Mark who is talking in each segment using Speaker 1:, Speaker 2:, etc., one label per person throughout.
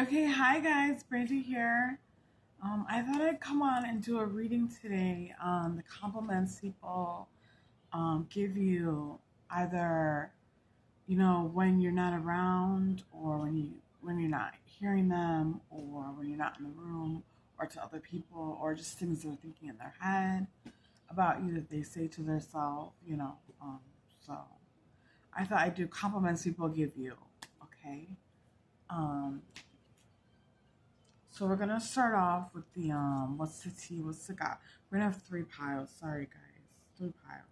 Speaker 1: Okay, hi guys, Brandy here. I thought I'd come on and do a reading today on the compliments people give you either when you're not around, or when you're not hearing them, or when you're not in the room, or to other people, or just things they're thinking in their head about you that they say to themselves. So I thought I'd do compliments people give you. Okay. Um, So we're gonna start off with the what's the tea, what's the got? We're gonna have three piles. Sorry guys, three piles.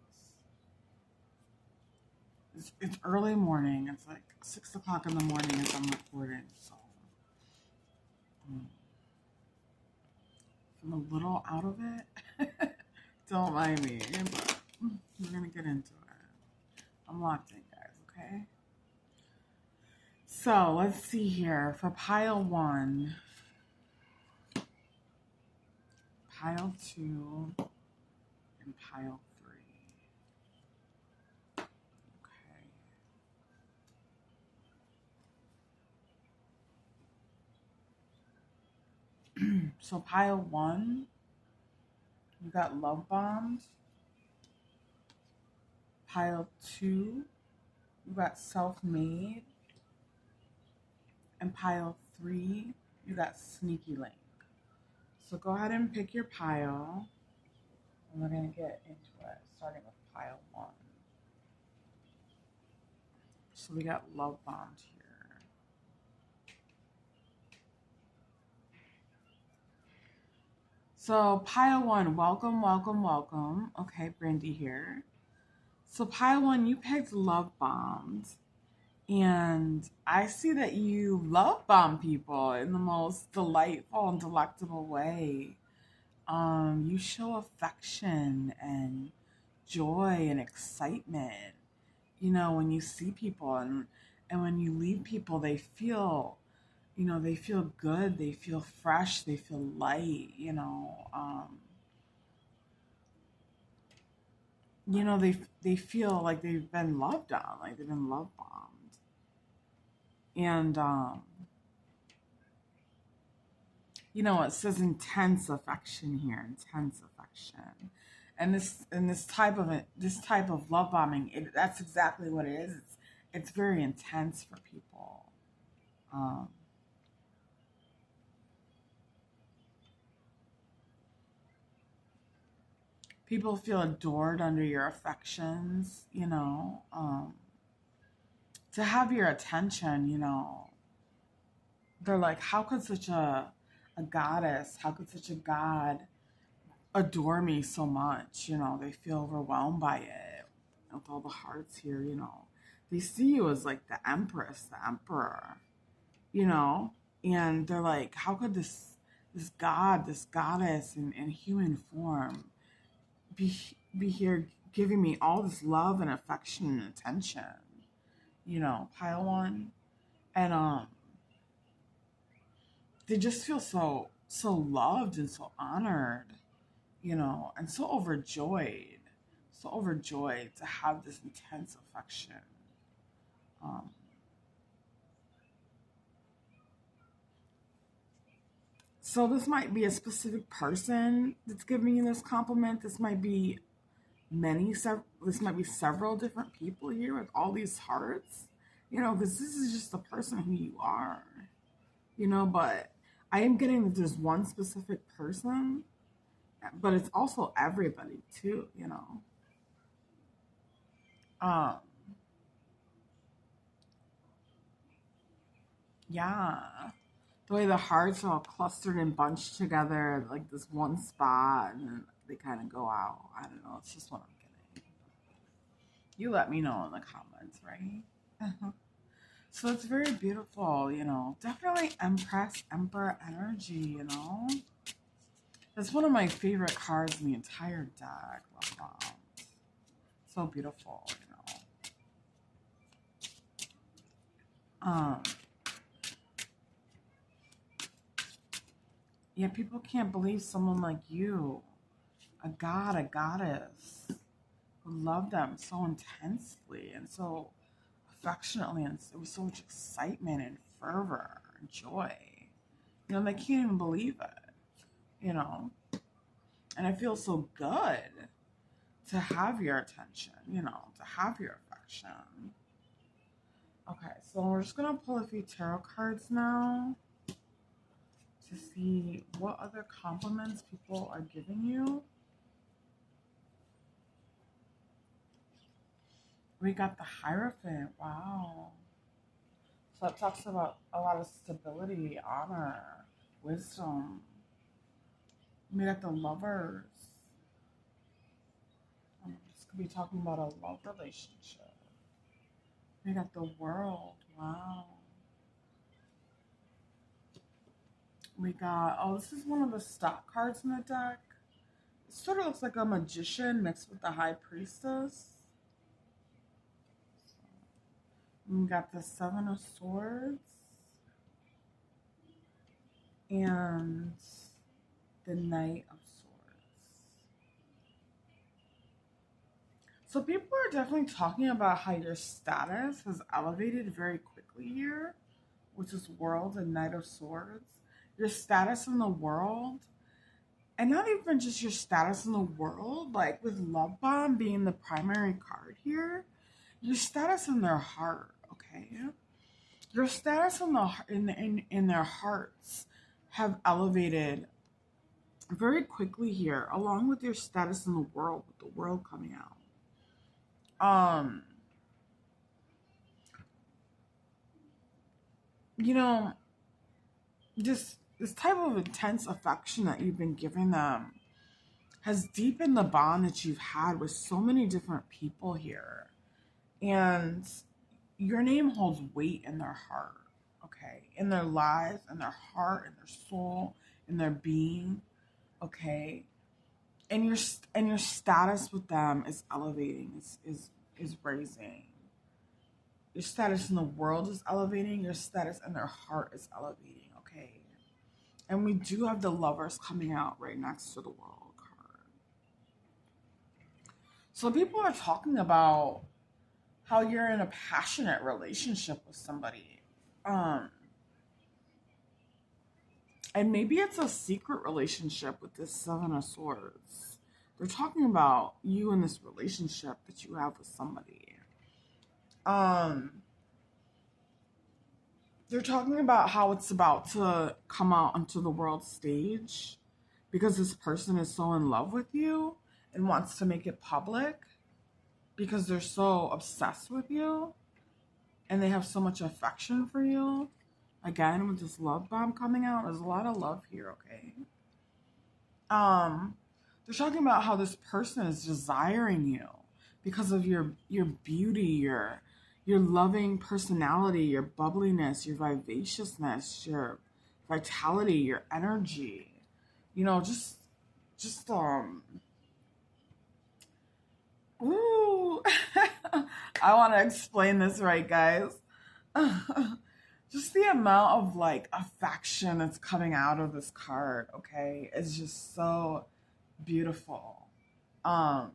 Speaker 1: It's early morning. It's like 6 o'clock in the morning as I'm recording. So um, if I'm a little out of it, don't mind me. But we're gonna get into it. I'm locked in, guys. Okay. So let's see here for pile one, pile two, and pile three. Okay. So pile one, you got love bombed. Pile two, you got self-made. And pile three, you got sneaky link. So go ahead and pick your pile, and we're going to get into it, starting with pile one. So we got love bombed here. So pile one, welcome, welcome, welcome. Okay, Brandy here. So pile one, you picked love bombed. And I see that you love bomb people in the most delightful and delectable way. You show affection and joy and excitement. When you see people, and when you leave people, they feel, they feel good, they feel fresh, they feel light. They feel like they've been loved on, like they've been love bombed. And it says intense affection here, intense affection. And this type of love bombing, that's exactly what it is. It's very intense for people. Um, People feel adored under your affections. To have your attention. They're like, how could such a goddess, how could such a god adore me so much? They feel overwhelmed by it with all the hearts here. They see you as like the empress, the emperor, you know, and they're like, how could this god, this goddess in human form be be here giving me all this love and affection and attention? Pile one. And they just feel so loved and so honored, and so overjoyed to have this intense affection. Um, so this might be a specific person that's giving you this compliment. This might be this might be several different people here with all these hearts, because this is just the person who you are, but I am getting that there's one specific person, but it's also everybody too. Um, yeah. The way the hearts are all clustered and bunched together, like this one spot, and then they kind of go out. I don't know. It's just what I'm getting. You let me know in the comments, right? So it's very beautiful. Definitely Empress, Emperor energy. That's one of my favorite cards in the entire deck. Wow. So beautiful. Um, yeah, people can't believe someone like you, a god, a goddess, who loved them so intensely and so affectionately, and it was so much excitement and fervor and joy. They can't even believe it. And it feels so good to have your attention, to have your affection. Okay, so we're just going to pull a few tarot cards now to see what other compliments people are giving you. We got the Hierophant. Wow. So it talks about a lot of stability, honor, wisdom. We got the Lovers. This could be talking about a love relationship. We got the World. Wow. We got, this is one of the stock cards in the deck. It sort of looks like a magician mixed with the High Priestess. We got the Seven of Swords. And the Knight of Swords. So people are definitely talking about how your status has elevated very quickly here, which is World and Knight of Swords. Your status in the world, and not even just your status in the world, like with Lovebombed being the primary card here, your status in their heart, okay? Your status in their hearts have elevated very quickly here, along with your status in the world, with the World coming out. This type of intense affection that you've been giving them has deepened the bond that you've had with so many different people here. And your name holds weight in their heart, okay? In their lives, in their heart, in their soul, in their being, okay? And your status with them is elevating, is raising. Your status in the world is elevating. Your status in their heart is elevating, okay? And we do have the Lovers coming out right next to the World card. So people are talking about how you're in a passionate relationship with somebody. And maybe it's a secret relationship with this Seven of Swords. They're talking about you in this relationship that you have with somebody. They're talking about how it's about to come out onto the world stage because this person is so in love with you and wants to make it public because they're so obsessed with you and they have so much affection for you. Again, with this Lovebombed coming out, there's a lot of love here, okay? They're talking about how this person is desiring you because of your beauty, your loving personality, your bubbliness, your vivaciousness, your vitality, your energy. Ooh. I want to explain this right, guys. Just the amount of affection that's coming out of this card, okay, is just so beautiful. And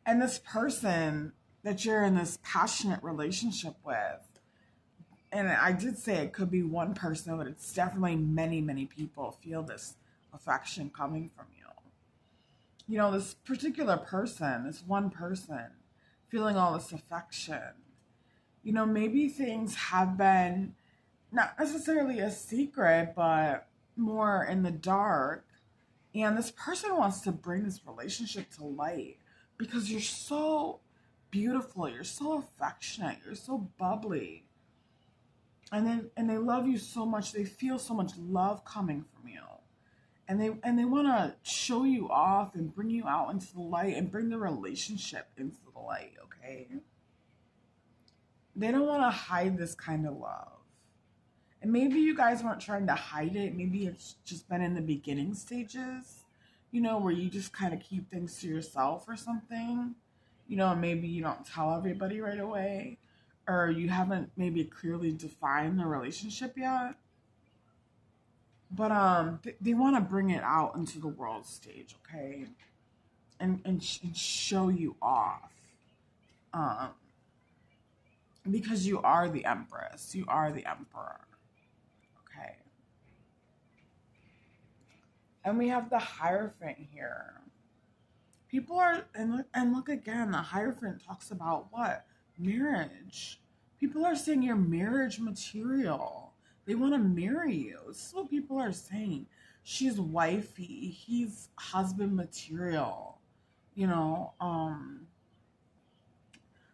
Speaker 1: this person that you're in this passionate relationship with, and I did say it could be one person, but it's definitely many, many people feel this affection coming from you. This particular person, this one person, feeling all this affection. Maybe things have been not necessarily a secret, but more in the dark. And this person wants to bring this relationship to light because you're so beautiful, you're so affectionate, you're so bubbly. And they love you so much, they feel so much love coming from you. And they want to show you off and bring you out into the light and bring the relationship into the light, okay? They don't want to hide this kind of love. And maybe you guys weren't trying to hide it. Maybe it's just been in the beginning stages, where you just kind of keep things to yourself or something. And maybe you don't tell everybody right away. Or you haven't maybe clearly defined the relationship yet. But they want to bring it out into the world stage, okay? And show you off. because you are the Empress. You are the Emperor. Okay. And we have the Hierophant here. People are, and look again, the Hierophant talks about what? Marriage. People are saying you're marriage material. They want to marry you. This is what people are saying. She's wifey. He's husband material. You know,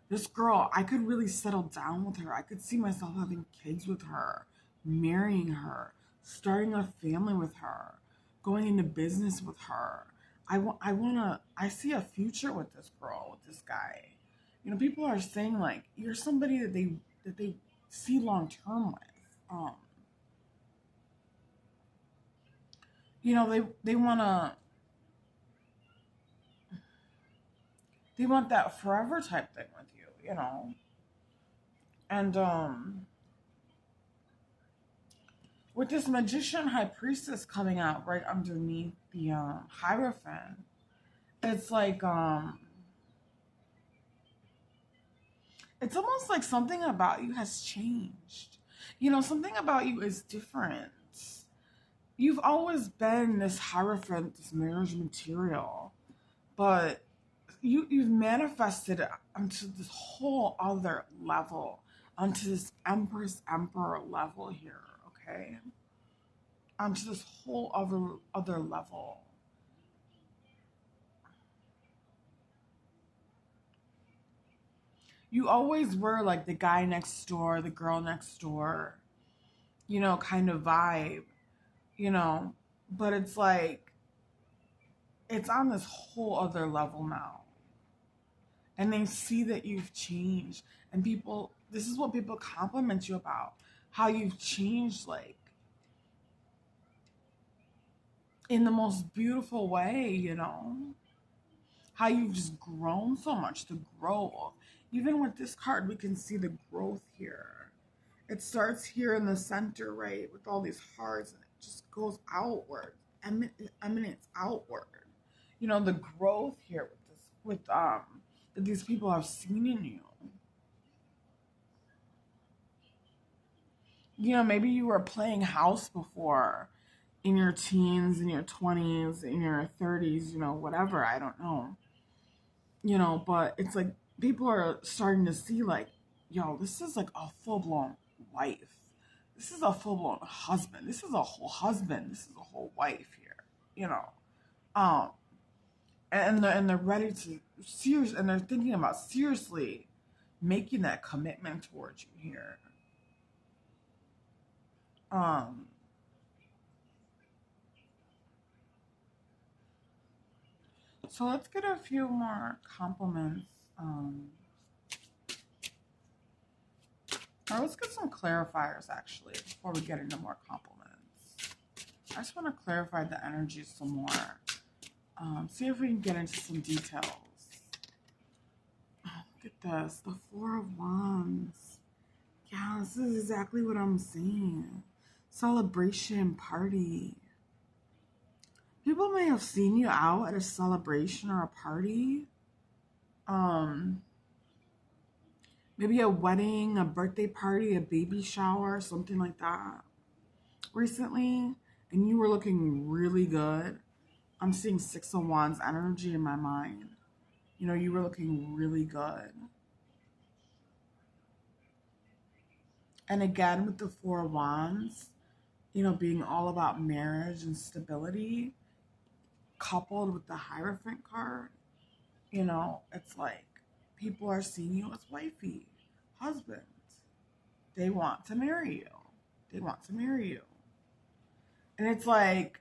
Speaker 1: this girl, I could really settle down with her. I could see myself having kids with her, marrying her, starting a family with her, going into business with her. I see a future with this girl, with this guy. You know, people are saying like you're somebody that they see long term with. You know, they want that forever type thing with you, you know. And with this Magician High Priestess coming out right underneath the Hierophant, it's like it's almost like something about you has changed. You know, something about you is different. You've always been this Hierophant, this marriage material, but you've manifested it onto this whole other level, onto this Empress Emperor level here, okay? Onto this whole other level. You always were like the guy next door, the girl next door, you know, kind of vibe, you know, but it's like it's on this whole other level now. And they see that you've changed, and people, this is what people compliment you about, how you've changed, like in the most beautiful way, you know, how you've just grown so much, the growth. Even with this card, we can see the growth here. It starts here in the center, right, with all these hearts, and it just goes outward, emanates outward. You know, the growth here that these people have seen in you. You know, maybe you were playing house before in your teens, in your 20s, in your 30s, you know, whatever, I don't know. You know, but it's like people are starting to see, like, yo, this is like a full blown wife. This is a full blown husband. This is a whole husband. This is a whole wife here, you know. Um, and they're ready to and they're thinking about seriously making that commitment towards you here. Um, so let's get a few more compliments. Or let's get some clarifiers actually before we get into more compliments. I just want to clarify the energy some more. See if we can get into some details. Oh, look at this, the Four of Wands. Yeah, this is exactly what I'm saying. Celebration party. People may have seen you out at a celebration or a party. Maybe a wedding, a birthday party, a baby shower, something like that recently, and you were looking really good. I'm seeing Six of Wands energy in my mind. You know, you were looking really good. And again, with the Four of Wands, you know, being all about marriage and stability, coupled with the Hierophant card, you know, it's like people are seeing you as wifey, husband. They want to marry you. They want to marry you. And it's like,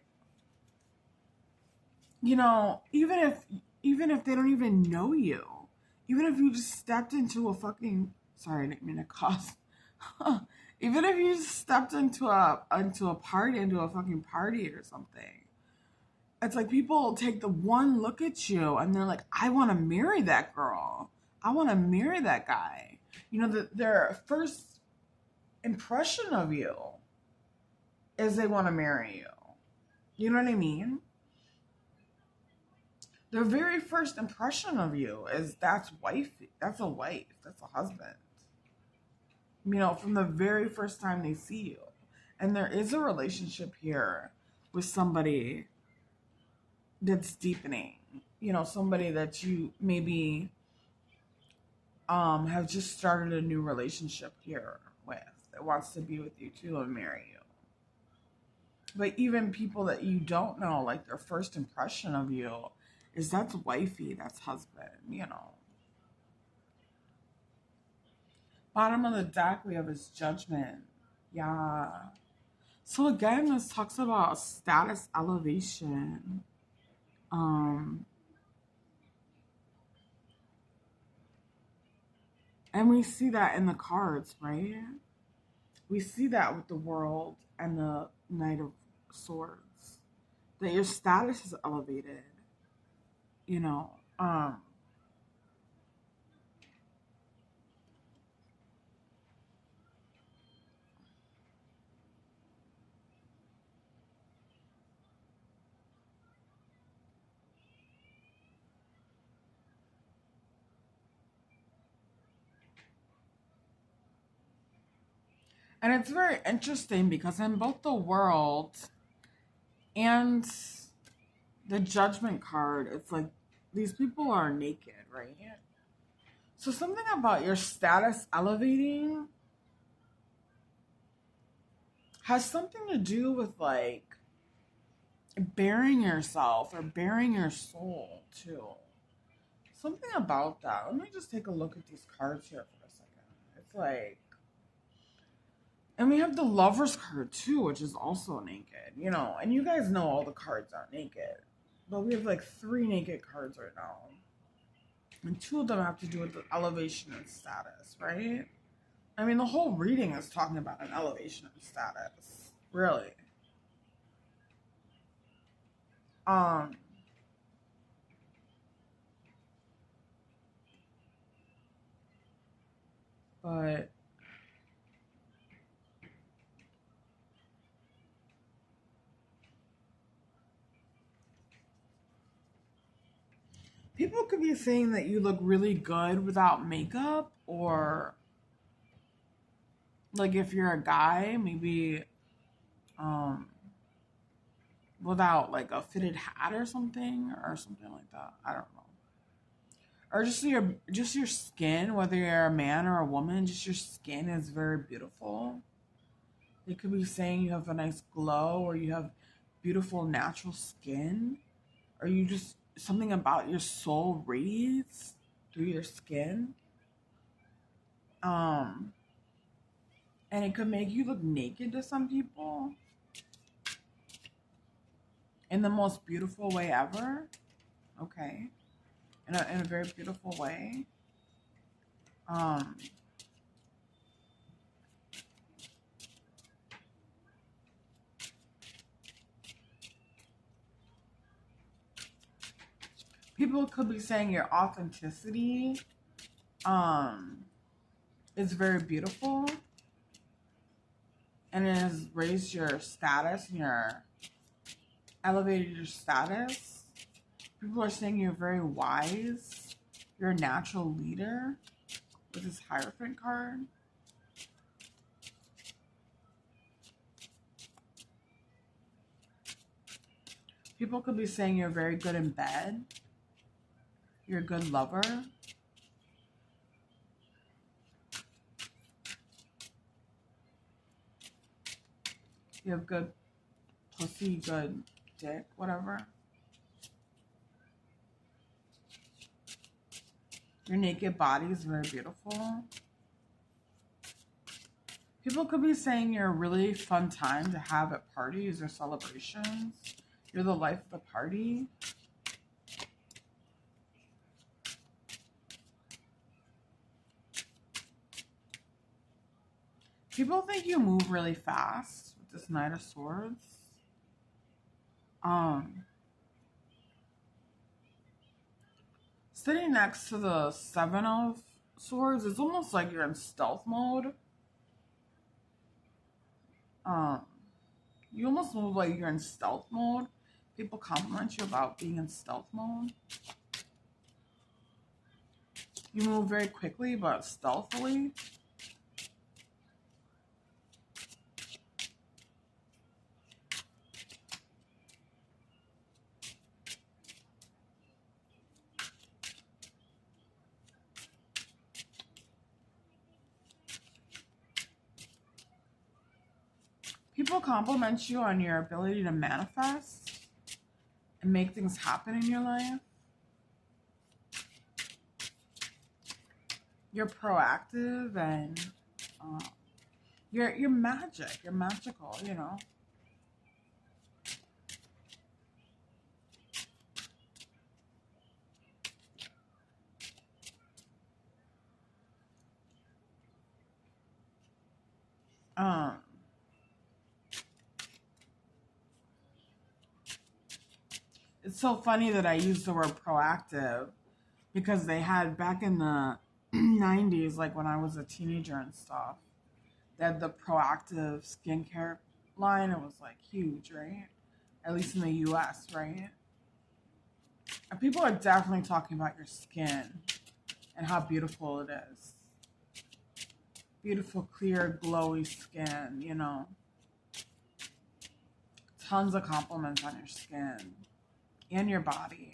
Speaker 1: you know, even if they don't even know you, even if you just stepped into a fucking, sorry, I didn't mean to cuss. Even if you just stepped into a party, into a fucking party or something, it's like people take the one look at you and they're like, I want to marry that girl. I want to marry that guy. You know, their first impression of you is they want to marry you. You know what I mean? Their very first impression of you is that's wifey. That's a wife. That's a husband. from the very first time they see you. And there is a relationship here with somebody that's deepening, somebody that you maybe have just started a new relationship here with, that wants to be with you too and marry you. But even people that you don't know, like their first impression of you is that's wifey, that's husband. Bottom of the deck, we have his judgment. Yeah. So again, this talks about status elevation. And we see that in the cards, right? We see that with the World and the Knight of Swords. That your status is elevated. You know. And it's very interesting because in both the World and the Judgment card, it's like these people are naked, right? So something about your status elevating has something to do with like bearing yourself or bearing your soul too. Something about that. Let me just take a look at these cards here for a second. It's like, and we have the Lover's card too, which is also naked, and you guys know all the cards aren't naked. But we have like 3 naked cards right now. And 2 of them have to do with the elevation and status, right? I mean, the whole reading is talking about an elevation and status. Really. But people could be saying that you look really good without makeup, or like if you're a guy, maybe without like a fitted hat or something like that. I don't know. Or just your skin, whether you're a man or a woman, just your skin is very beautiful. They could be saying you have a nice glow, or you have beautiful natural skin, or you just something about your soul radiates through your skin. And it could make you look naked to some people in the most beautiful way ever. Okay. In a very beautiful way. People could be saying your authenticity is very beautiful, and it has raised your status and elevated your status. People are saying you're very wise. You're a natural leader with this Hierophant card. People could be saying you're very good in bed. You're a good lover. You have good pussy, good dick, whatever. Your naked body is very beautiful. People could be saying you're a really fun time to have at parties or celebrations. You're the life of the party. People think you move really fast with this Knight of Swords. Sitting next to the 7 of Swords, it's almost like you're in stealth mode. You almost move like you're in stealth mode. People compliment you about being in stealth mode. You move very quickly, but stealthily. People compliment you on your ability to manifest and make things happen in your life. You're proactive and you're magic. You're magical, you know. Um, it's so funny that I use the word proactive because they had back in the 90s, like when I was a teenager and stuff, they had the proactive skincare line. It was like huge, right? At least in the US, right? And people are definitely talking about your skin and how beautiful it is. Beautiful, clear, glowy skin, you know. Tons of compliments on your skin and your body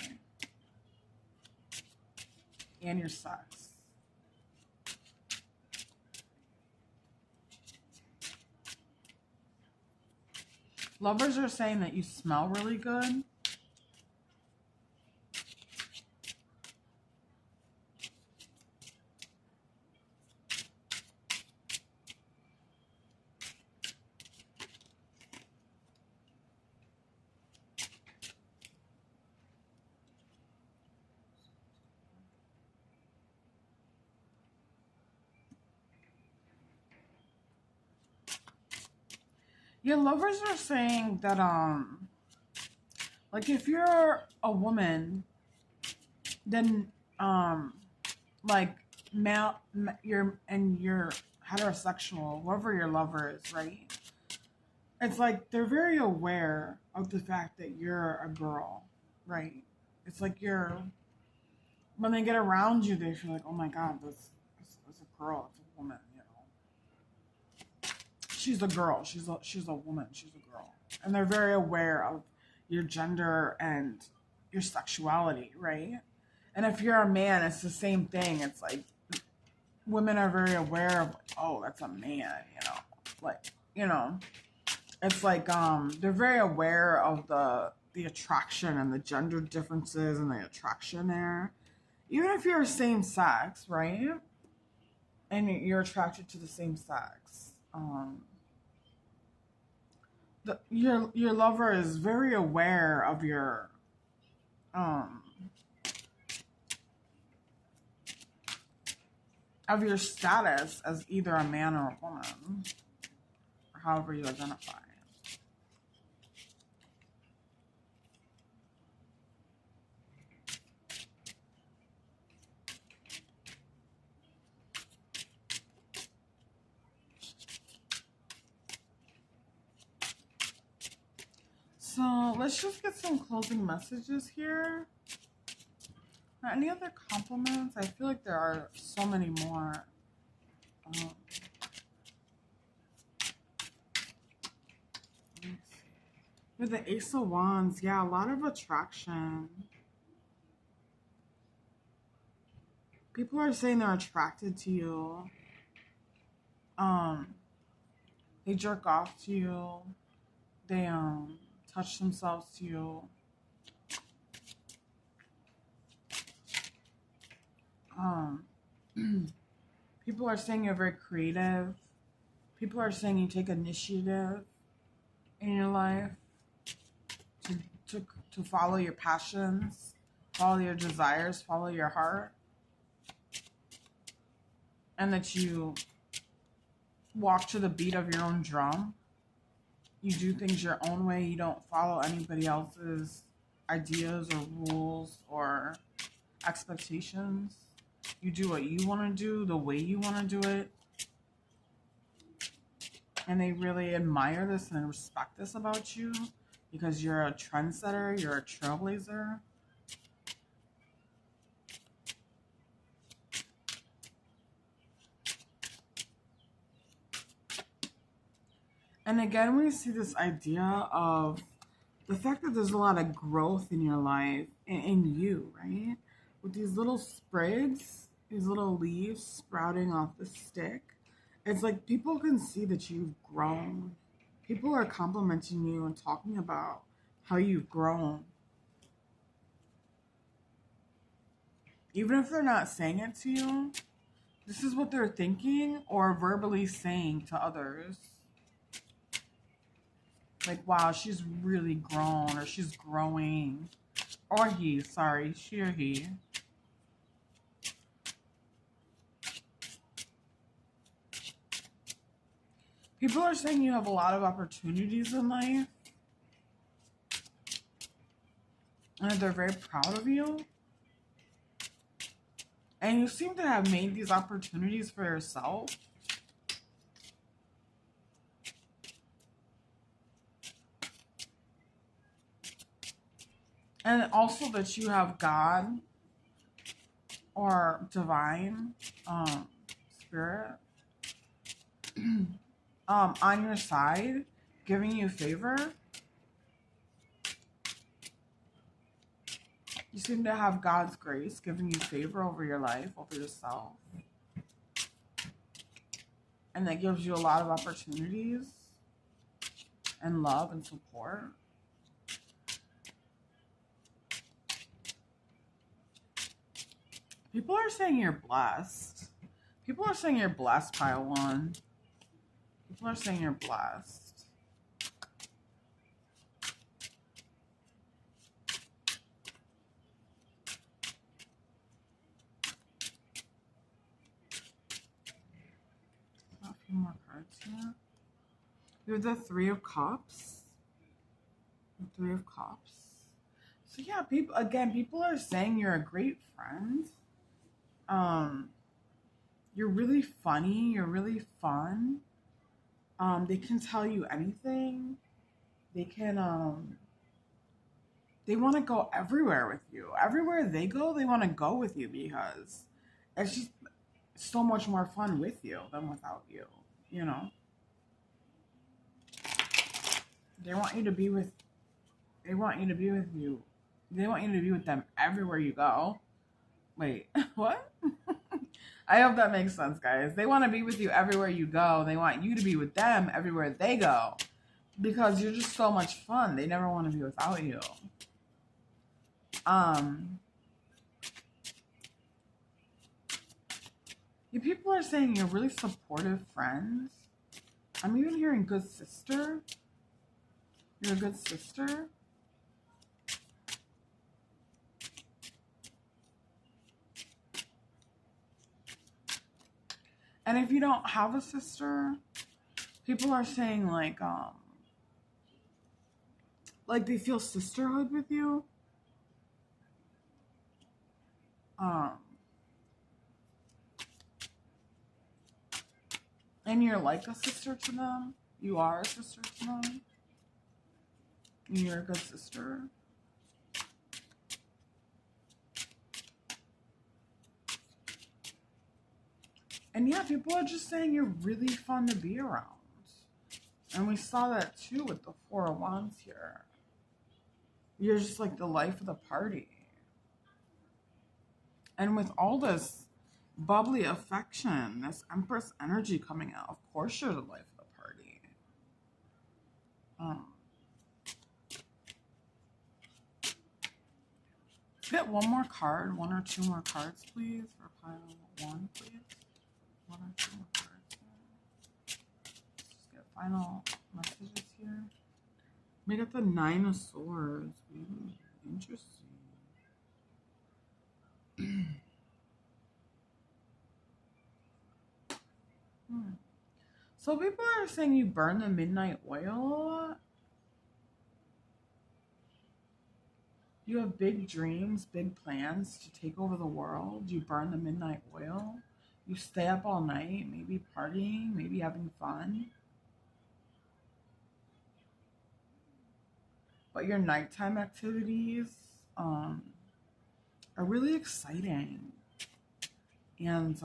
Speaker 1: and your sex. Lovers are saying that you smell really good. Your lovers are saying that like if you're a woman, then like you're heterosexual, whoever your lover is, right? It's like they're very aware of the fact that you're a girl, right? It's like when they get around you, they feel like, oh my God, this is a girl, it's a woman, you know. She's a girl, she's a woman, she's a girl. And they're very aware of your gender and your sexuality, right? And if you're a man, it's the same thing. It's like women are very aware of, like, oh, that's a man, you know. Like, you know, it's like they're very aware of the attraction and the gender differences and the attraction there. Even if you're same sex, right? And you're attracted to the same sex. Your lover is very aware of your status as either a man or a woman, or however you identify. So let's just get some closing messages here. Any other compliments? I feel like there are so many more. With the Ace of Wands, yeah, a lot of attraction. People are saying they're attracted to you. They jerk off to you. They touch themselves to you. People are saying you're very creative. People are saying you take initiative in your life to follow your passions, follow your desires, follow your heart. And that you walk to the beat of your own drum. You do things your own way. You don't follow anybody else's ideas or rules or expectations. You do what you want to do, the way you want to do it. And they really admire this and respect this about you because you're a trendsetter, you're a trailblazer. And again, we see this idea of the fact that there's a lot of growth in your life, in you, right? With these little sprigs, these little leaves sprouting off the stick. It's like people can see that you've grown. People are complimenting you and talking about how you've grown. Even if they're not saying it to you, this is what they're thinking or verbally saying to others. Like, wow, she's really grown, or she's growing. Or he, sorry, she or he. People are saying you have a lot of opportunities in life. And they're very proud of you. And you seem to have made these opportunities for yourself. And also that you have God or divine spirit on your side, giving you favor. You seem to have God's grace giving you favor over your life, over yourself. And that gives you a lot of opportunities and love and support. People are saying you're blessed. People are saying you're blessed, pile one. People are saying you're blessed. A few more cards here. You have the Three of Cups. The Three of Cups. So yeah, people are saying you're a great friend. You're really funny. You're really fun. They can tell you anything. They can. They want to go everywhere with you. Everywhere they go, they want to go with you because it's just so much more fun with you than without you. You know. They want you to be with. They want you to be with you. They want you to be with them everywhere you go. Wait, what? I hope that makes sense, guys. They want to be with you everywhere you go. They want you to be with them everywhere they go. Because you're just so much fun. They never want to be without you. You people are saying you're really supportive friends. I'm even hearing good sister. You're a good sister. And if you don't have a sister, people are saying like they feel sisterhood with you. And you're like a sister to them. You are a sister to them. And you're a good sister. And yeah, people are just saying you're really fun to be around. And we saw that too with the Four of Wands here. You're just like the life of the party. And with all this bubbly affection, this Empress energy coming out, of course you're the life of the party. Get one more card, one or two more cards, please, for pile one, please. One or two more cards. Let's just get final messages here. We got the Nine of Swords. Ooh, interesting. So people are saying you burn the midnight oil a lot. You have big dreams, big plans to take over the world. You burn the midnight oil. You stay up all night, maybe partying, maybe having fun. But your nighttime activities are really exciting. And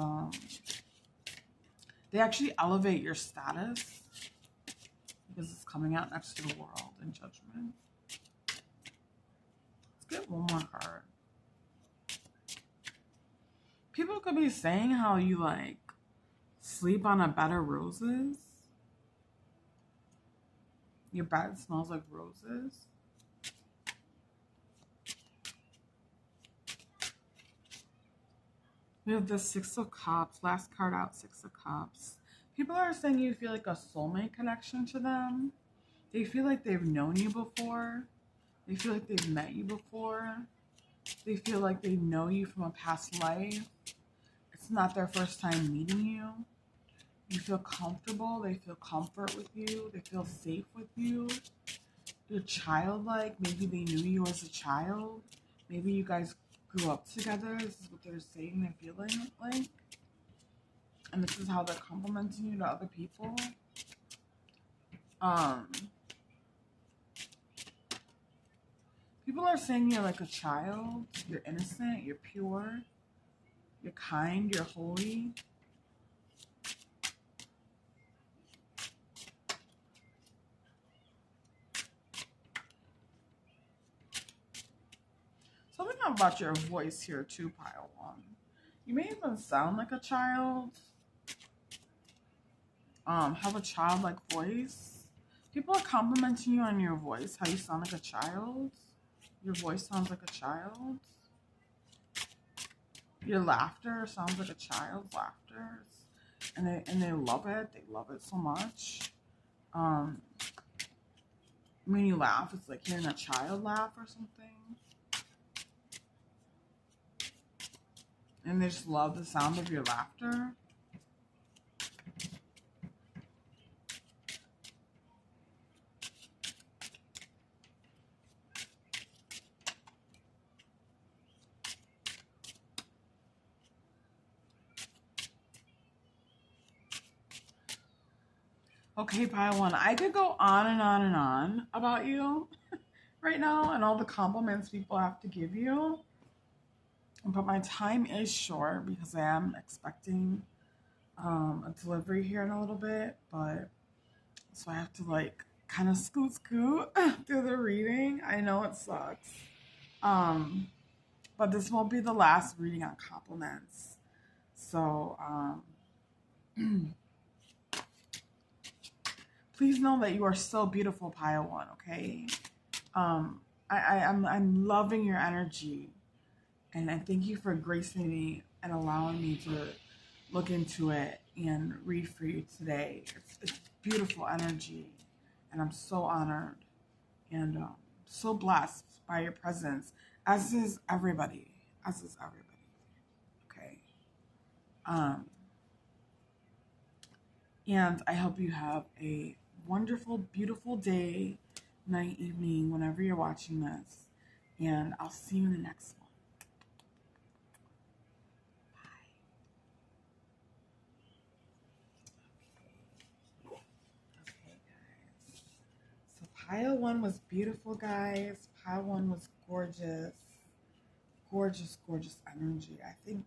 Speaker 1: they actually elevate your status because it's coming out next to the World in Judgment. Let's get one more card. People could be saying how you like sleep on a bed of roses. Your bed smells like roses. We have the Six of Cups. Last card out, Six of Cups. People are saying you feel like a soulmate connection to them. They feel like they've known you before. They feel like they've met you before. They feel like they know you from a past life. It's not their first time meeting you. You feel comfortable. They feel comfort with you. They feel safe with you. You're childlike. Maybe they knew you as a child. Maybe you guys grew up together. This is what they're saying they're feeling like. And this is how they're complimenting you to other people. People are saying you're like a child. You're innocent. You're pure. You're kind. You're holy. Something about your voice here too, pile one. You may even sound like a child. Have a childlike voice. People are complimenting you on your voice, how you sound like a child. Your voice sounds like a child. Your laughter sounds like a child's laughter. And they love it. They love it so much. When you laugh, it's like hearing a child laugh or something. And they just love the sound of your laughter. Okay, pile one. I could go on and on and on about you right now and all the compliments people have to give you. But my time is short because I am expecting a delivery here in a little bit. But so I have to like kind of scoot through the reading. I know it sucks. But this won't be the last reading on compliments. So please know that you are so beautiful, pile one, okay? I'm loving your energy. And I thank you for gracing me and allowing me to look into it and read for you today. It's beautiful energy. And I'm so honored and so blessed by your presence, as is everybody. As is everybody. Okay. And I hope you have a wonderful, beautiful day, night, evening, whenever you're watching this. And I'll see you in the next one. Pile one was beautiful, guys. Pile one was gorgeous. Gorgeous, gorgeous energy. I think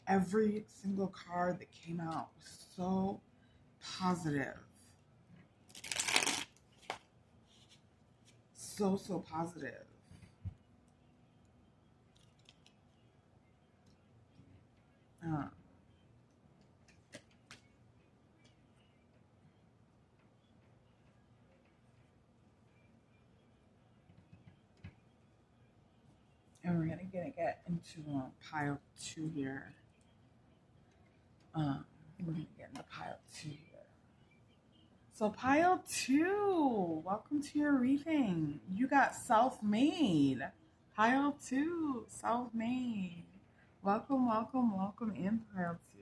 Speaker 1: every single card that came out was so positive. So positive. And we're gonna get into pile two here. We're gonna get into pile two here. So pile two, welcome to your reading. You got self-made. Pile two, self-made. Welcome, welcome, welcome in pile two.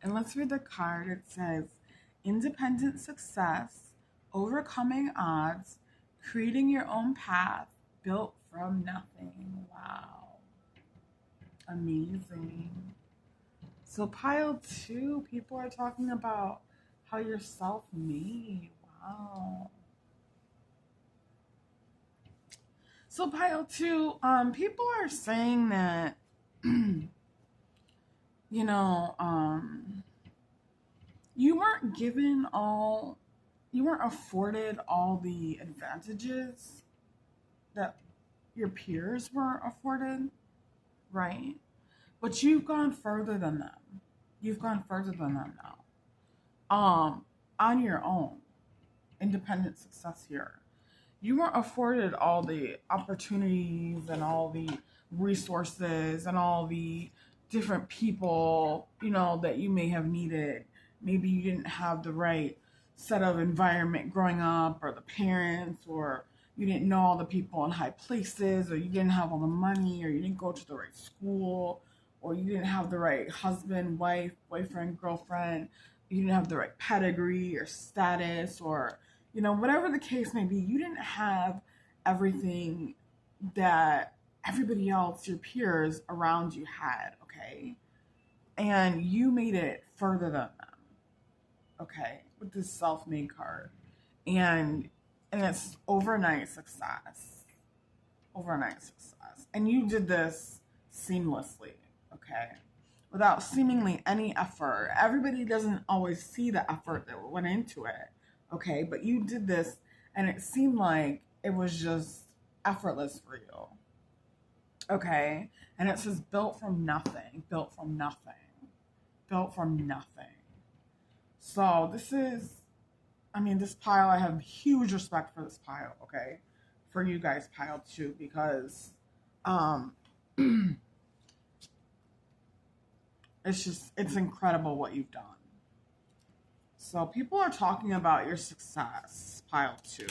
Speaker 1: And let's read the card. It says, independent success, overcoming odds, creating your own path, built from nothing. Wow. Amazing. So pile two, people are talking about how you're self-made. Wow. So pile two, people are saying that, you know, you weren't afforded all the advantages that your peers were afforded, right? But you've gone further than them. You've gone further than them now. On your own. independent success here. You weren't afforded all the opportunities and all the resources and all the different people, that you may have needed. Maybe you didn't have the right set of environment growing up, or the parents, or you didn't know all the people in high places, or you didn't have all the money, or you didn't go to the right school, or you didn't have the right husband, wife, boyfriend, girlfriend, you didn't have the right pedigree or status, or whatever the case may be. You didn't have everything that everybody else, your peers around you, had, okay? And you made it further than them, okay, with this self-made card. And it's overnight success. Overnight success. And you did this seamlessly, okay? Without seemingly any effort. Everybody doesn't always see the effort that went into it, okay? But you did this, and it seemed like it was just effortless for you, okay? And it says built from nothing, built from nothing, built from nothing. So this pile, I have huge respect for this pile, okay? For you guys, pile too, because it's incredible what you've done. So people are talking about your success, pile two,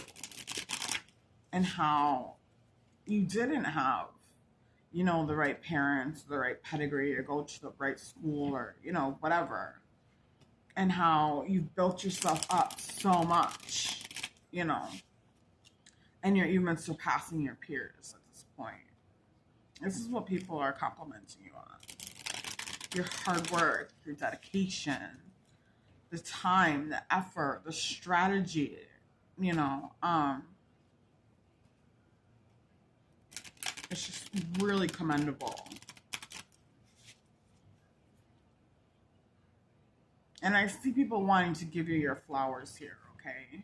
Speaker 1: and how you didn't have, the right parents, the right pedigree, or go to the right school, or, whatever. And how you've built yourself up so much, and you're even surpassing your peers at this point. This is what people are complimenting you on. Your hard work, your dedication, the time, the effort, the strategy, it's just really commendable. And I see people wanting to give you your flowers here, okay?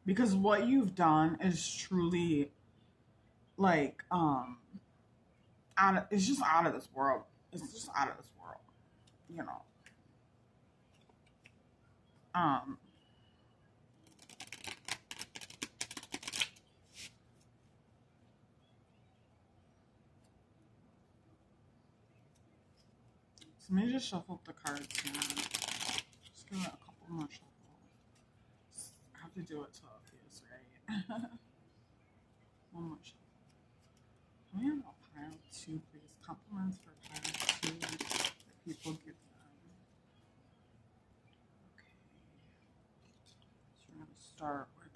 Speaker 1: Because what you've done is truly, like, it's just out of this world. It's just out of this world, So let me just shuffle up the cards here. Just give it a couple more shuffles. I have to do it till it feels right. One more shuffle. Can we have a pile two, please? Compliments for pile two that people give them. Okay. So we're going to start with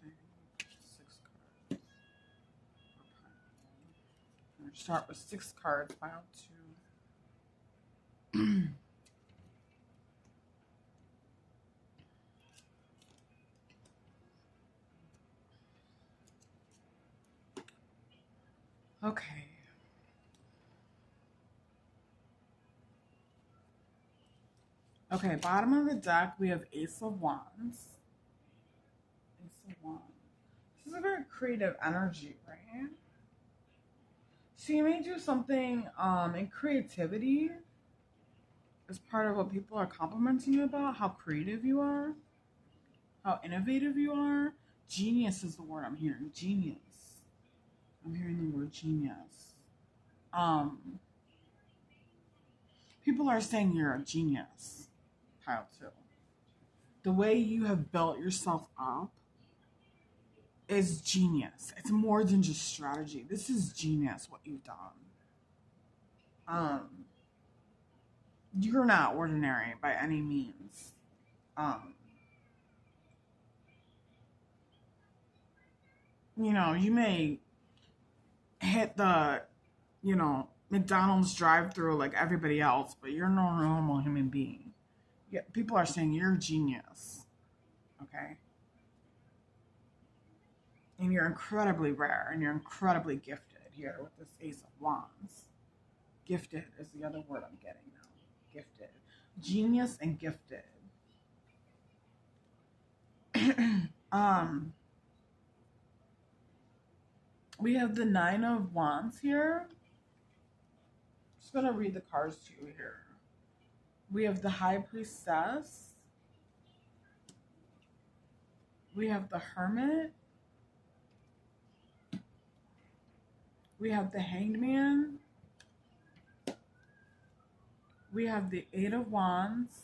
Speaker 1: 6 cards. We're going to start with 6 cards, pile two. Okay. Okay, bottom of the deck, we have Ace of Wands. Ace of Wands. This is a very creative energy, right? So you may do something in creativity as part of what people are complimenting you about, how creative you are, how innovative you are. Genius is the word I'm hearing. Genius. I'm hearing the word genius. People are saying you're a genius, pile two. The way you have built yourself up is genius. It's more than just strategy. This is genius, what you've done. You're not ordinary by any means. You may hit the, McDonald's drive-thru like everybody else, but you're no normal human being. Yeah, people are saying you're a genius. Okay? And you're incredibly rare, and you're incredibly gifted here with this Ace of Wands. Gifted is the other word I'm getting now. Gifted. Genius and gifted. We have the 9 of Wands here. I'm just going to read the cards to you here. We have the High Priestess. We have the Hermit. We have the Hanged Man. We have the Eight of Wands.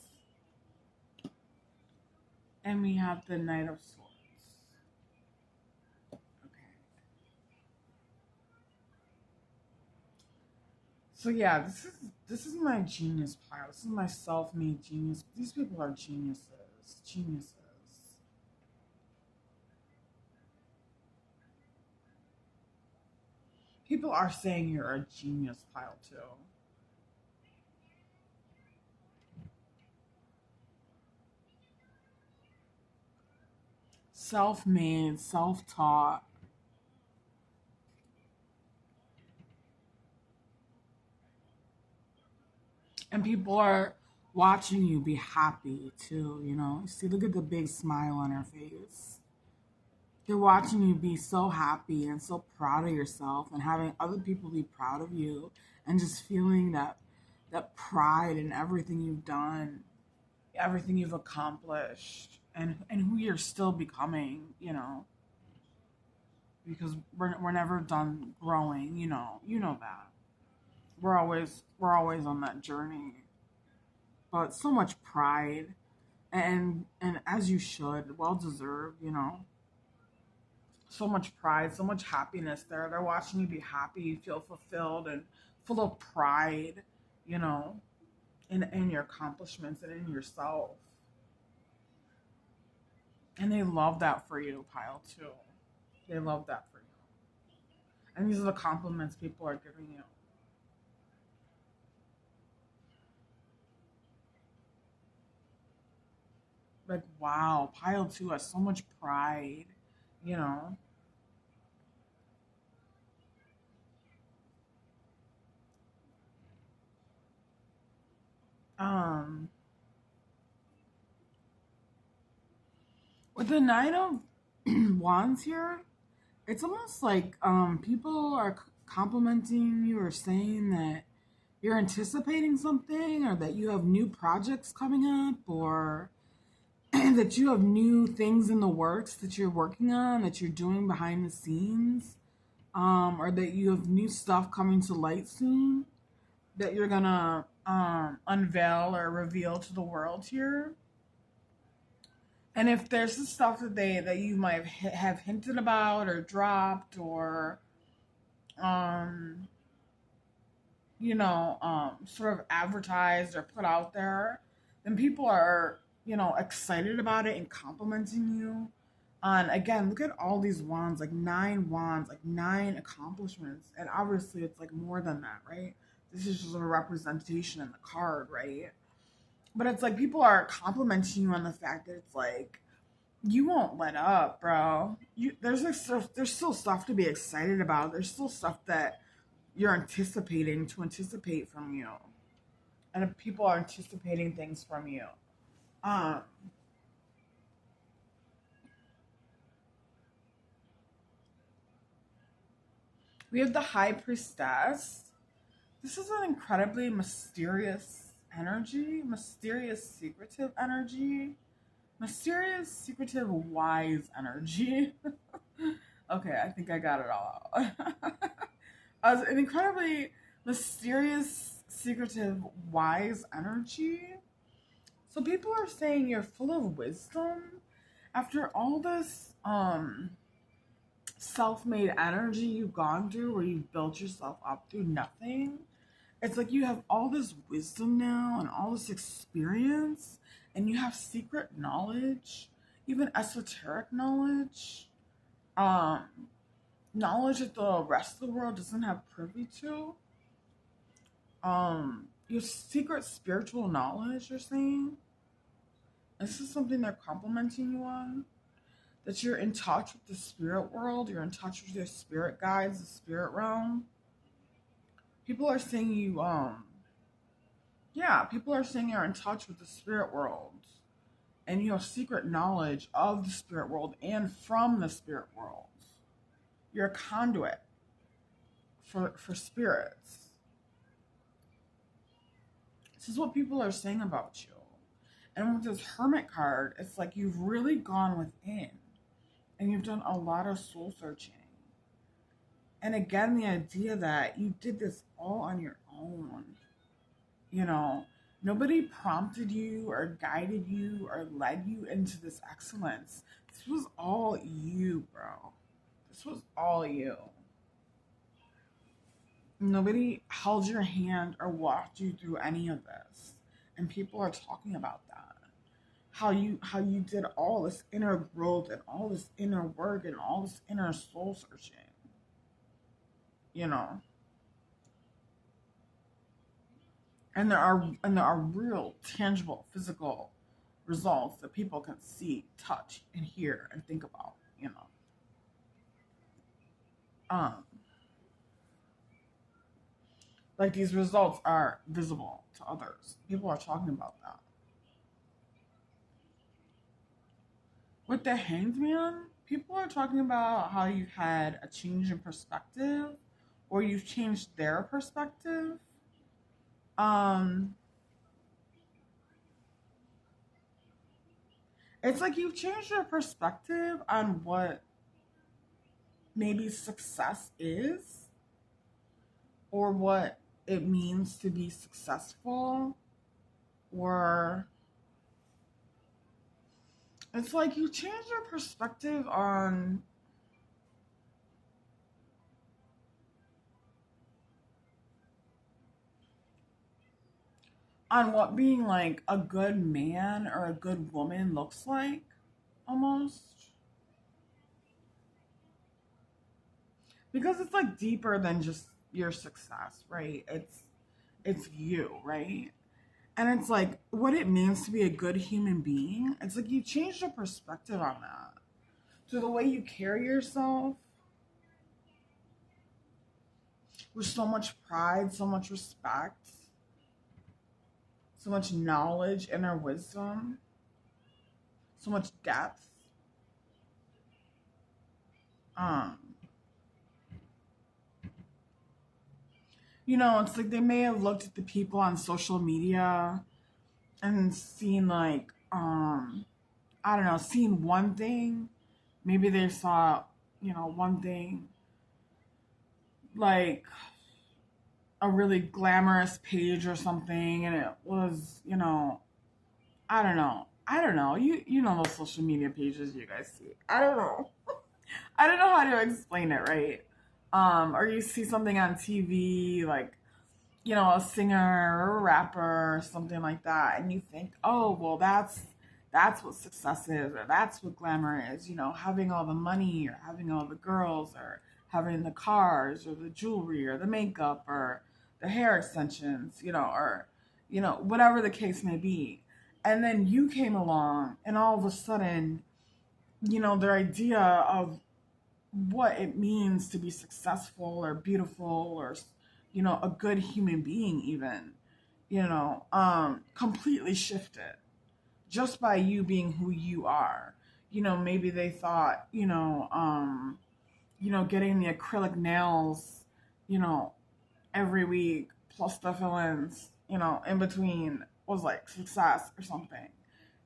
Speaker 1: And we have the Knight of Swords. Okay. So yeah, this is my genius pile. This is my self-made genius. These people are geniuses. Geniuses. People are saying you're a genius pile too. Self-made, self-taught. And people are watching you be happy too, you know. See, look at the big smile on her face. They're watching you be so happy and so proud of yourself and having other people be proud of you and just feeling that pride in everything you've done, everything you've accomplished and who you're still becoming, you know. Because we're never done growing, you know. You know that. We're always on that journey. But so much pride and as you should, well deserved, you know. So much pride, so much happiness there. They're watching you be happy, you feel fulfilled and full of pride, you know, in your accomplishments and in yourself. And they love that for you, Pile, too. They love that for you. And these are the compliments people are giving you. Like, wow, Pile 2 has so much pride, you know. Um, with the Nine of Wands here, it's almost like people are complimenting you or saying that you're anticipating something or that you have new projects coming up or that you have new things in the works that you're working on that you're doing behind the scenes, or that you have new stuff coming to light soon that you're gonna unveil or reveal to the world here. And if there's the stuff that you might have hinted about or dropped or um sort of advertised or put out there, then people are, excited about it and complimenting you. And again, look at all these wands, like 9 wands, like 9 accomplishments. And obviously it's like more than that, right? This is just a representation in the card, right? But it's like people are complimenting you on the fact that it's like you won't let up, bro. There's still stuff to be excited about. There's still stuff that you're anticipating to anticipate from you, and if people are anticipating things from you. Um, we have the High Priestess. This is an incredibly mysterious energy, mysterious, secretive energy, mysterious, secretive, wise energy. Okay, I think I got it all out. As an incredibly mysterious, secretive, wise energy. So people are saying you're full of wisdom after all this self-made energy you've gone through where you've built yourself up through nothing. It's like you have all this wisdom now and all this experience and you have secret knowledge, even esoteric knowledge, um knowledge that the rest of the world doesn't have privy to. Your secret spiritual knowledge, you're saying. This is something they're complimenting you on. That you're in touch with the spirit world, you're in touch with your spirit guides, the spirit realm. People are saying people are saying you're in touch with the spirit world. And you have secret knowledge of the spirit world and from the spirit world. You're a conduit for spirits. This is what people are saying about you. And with this Hermit card, it's like you've really gone within and you've done a lot of soul searching. And again, the idea that you did this all on your own. You know, nobody prompted you or guided you or led you into this excellence. This was all you, bro. This was all you. Nobody held your hand or walked you through any of this. And people are talking about that. How you did all this inner growth and all this inner work and all this inner soul searching. You know. And there are real, tangible, physical results that people can see, touch, and hear and think about, you know. Like these results are visible to others. People are talking about that. With the Hanged Man, people are talking about how you've had a change in perspective or you've changed their perspective. It's like you've changed your perspective on what maybe success is or what it means to be successful, or it's like you change your perspective on what being like a good man or a good woman looks like, almost. Because it's like deeper than just your success, right? It's you, right? And it's like what it means to be a good human being. It's like you changed your perspective on that. So the way you carry yourself with so much pride, so much respect, so much knowledge, inner wisdom, so much depth. You know, it's like they may have looked at the people on social media and seen like, I don't know, seen one thing. Maybe they saw, you know, one thing like a really glamorous page or something, and it was, you know, I don't know. You know those social media pages you guys see. I don't know. I don't know how to explain it, right? Or you see something on TV, like, you know, a singer or a rapper or something like that, and you think, oh, well, that's what success is, or that's what glamour is, you know, having all the money or having all the girls or having the cars or the jewelry or the makeup or the hair extensions, you know, or, you know, whatever the case may be. And then you came along and all of a sudden, you know, their idea of what it means to be successful or beautiful or, you know, a good human being even, you know, completely shifted just by you being who you are. You know, maybe they thought, getting the acrylic nails, you know, every week plus the fill-ins, you know, in between was like success or something.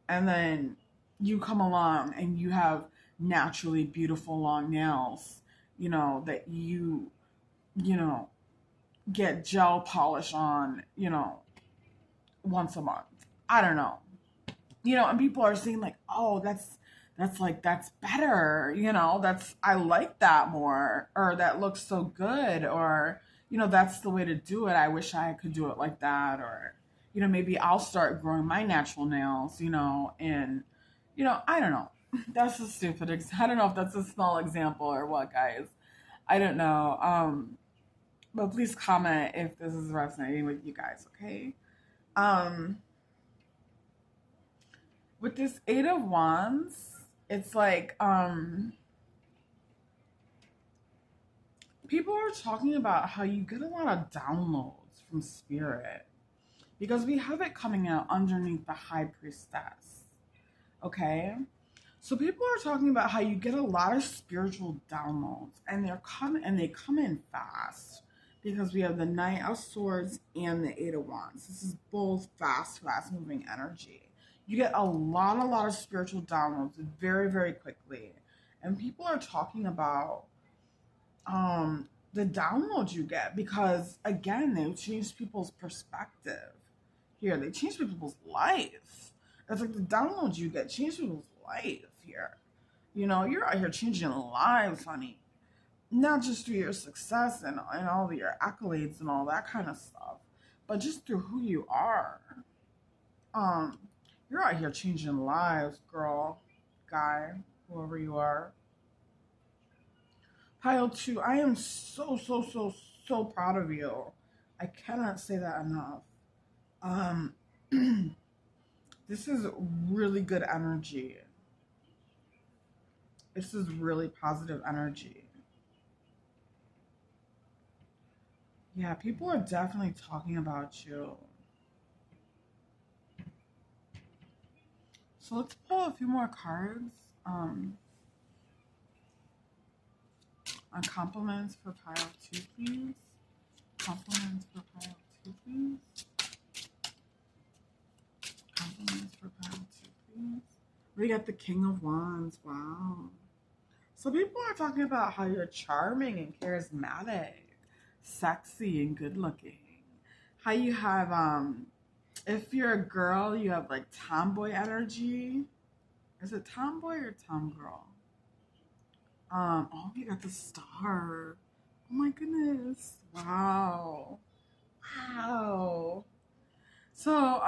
Speaker 1: And then you come along and you have naturally beautiful long nails, you know, that you know, get gel polish on, you know, once a month. I don't know. You know, and people are saying like, oh, that's better, you know, I like that more, or that looks so good, or, you know, that's the way to do it. I wish I could do it like that, or, you know, maybe I'll start growing my natural nails, you know, and, you know, I don't know. That's a stupid, I don't know if that's a small example or what, guys. I don't know. But please comment if this is resonating with you guys, okay? With this Eight of Wands, it's like, people are talking about how you get a lot of downloads from spirit because we have it coming out underneath the High Priestess. Okay? So people are talking about how you get a lot of spiritual downloads and they come in fast. because we have the Knight of Swords and the Eight of Wands. This is both fast moving energy. You get a lot of spiritual downloads very, very quickly. And people are talking about the downloads you get because, again, they change people's perspective. Here, they change people's life. It's like the downloads you get change people's life here. You know, you're out here changing lives, honey. Not just through your success and all your accolades and all that kind of stuff, but just through who you are. You're out here changing lives, girl, guy, whoever you are. Pile 2, I am so proud of you. I cannot say that enough. This is really good energy. This is really positive energy. Yeah, people are definitely talking about you. So let's pull a few more cards. On compliments for pile 2, please. Compliments for pile 2, please. Compliments for pile 2, please. We got the King of Wands. Wow. So people are talking about how you're charming and charismatic, sexy and good looking. How you have, if you're a girl, you have like tomboy energy. Is it tomboy or tomgirl? Oh, you got the star. Oh my goodness. Wow. So,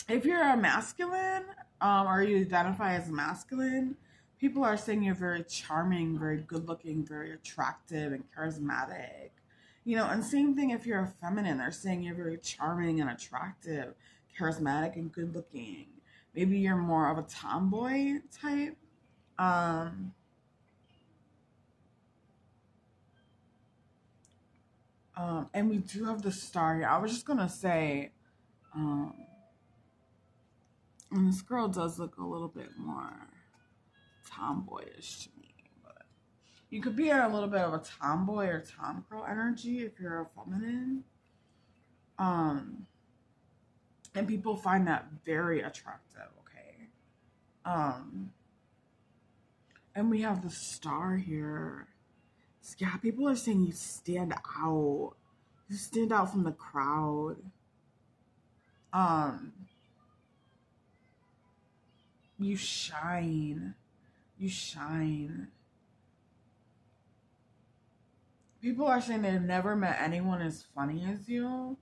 Speaker 1: if you're a masculine, or you identify as masculine, people are saying you're very charming, very good looking, very attractive and charismatic. You know, and same thing if you're a feminine, they're saying you're very charming and attractive, charismatic and good looking. Maybe you're more of a tomboy type. And we do have the star here. I was just gonna say, and this girl does look a little bit more tomboyish to me, but you could be a little bit of a tomboy or tomgirl energy if you're a feminine. And people find that very attractive, okay? And we have the star here. So yeah, people are saying you stand out. You stand out from the crowd. You shine. You shine. People are saying they've never met anyone as funny as you.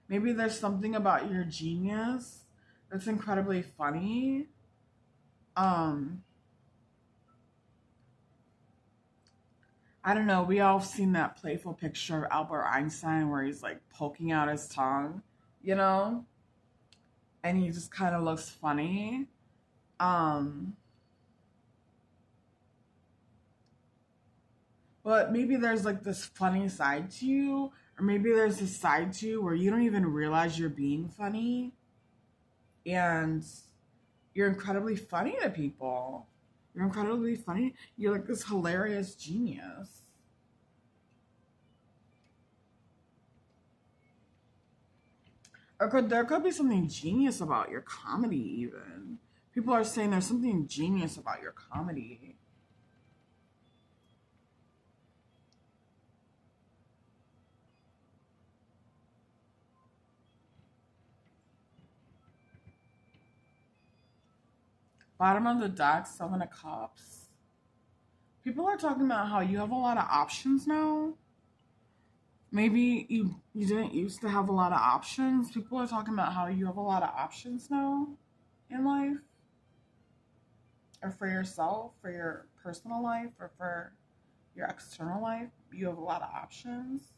Speaker 1: Maybe there's something about your genius that's incredibly funny. I don't know. We all seen that playful picture of Albert Einstein where he's like poking out his tongue, you know? And he just kind of looks funny. But maybe there's like this funny side to you, or maybe there's this side to you where you don't even realize you're being funny. And you're incredibly funny to people. You're incredibly funny. You're like this hilarious genius. Or there could be something genius about your comedy even. People are saying there's something genius about your comedy. Bottom of the deck, 7 of Cups. People are talking about how you have a lot of options now. Maybe you didn't used to have a lot of options. People are talking about how you have a lot of options now in life. Or for yourself, for your personal life, or for your external life. You have a lot of options.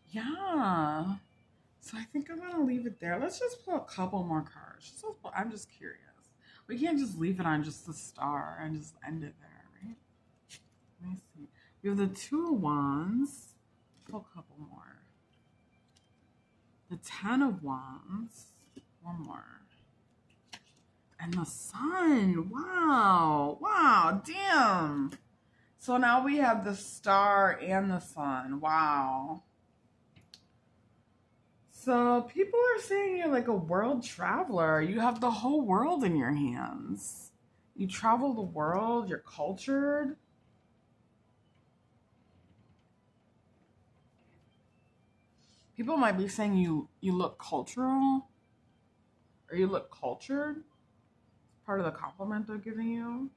Speaker 1: Yeah. So I think I'm gonna leave it there. Let's just pull a couple more cards. I'm just curious. We can't just leave it on just the star and just end it there, right? Let me see. We have the 2 of Wands. Pull a couple more. The Ten of Wands. One more. And the Sun. Wow. Wow. Damn. So now we have the Star and the Sun. Wow. So people are saying you're like a world traveler. You have the whole world in your hands. You travel the world. You're cultured. People might be saying you look cultural or you look cultured. It's part of the compliment they're giving you.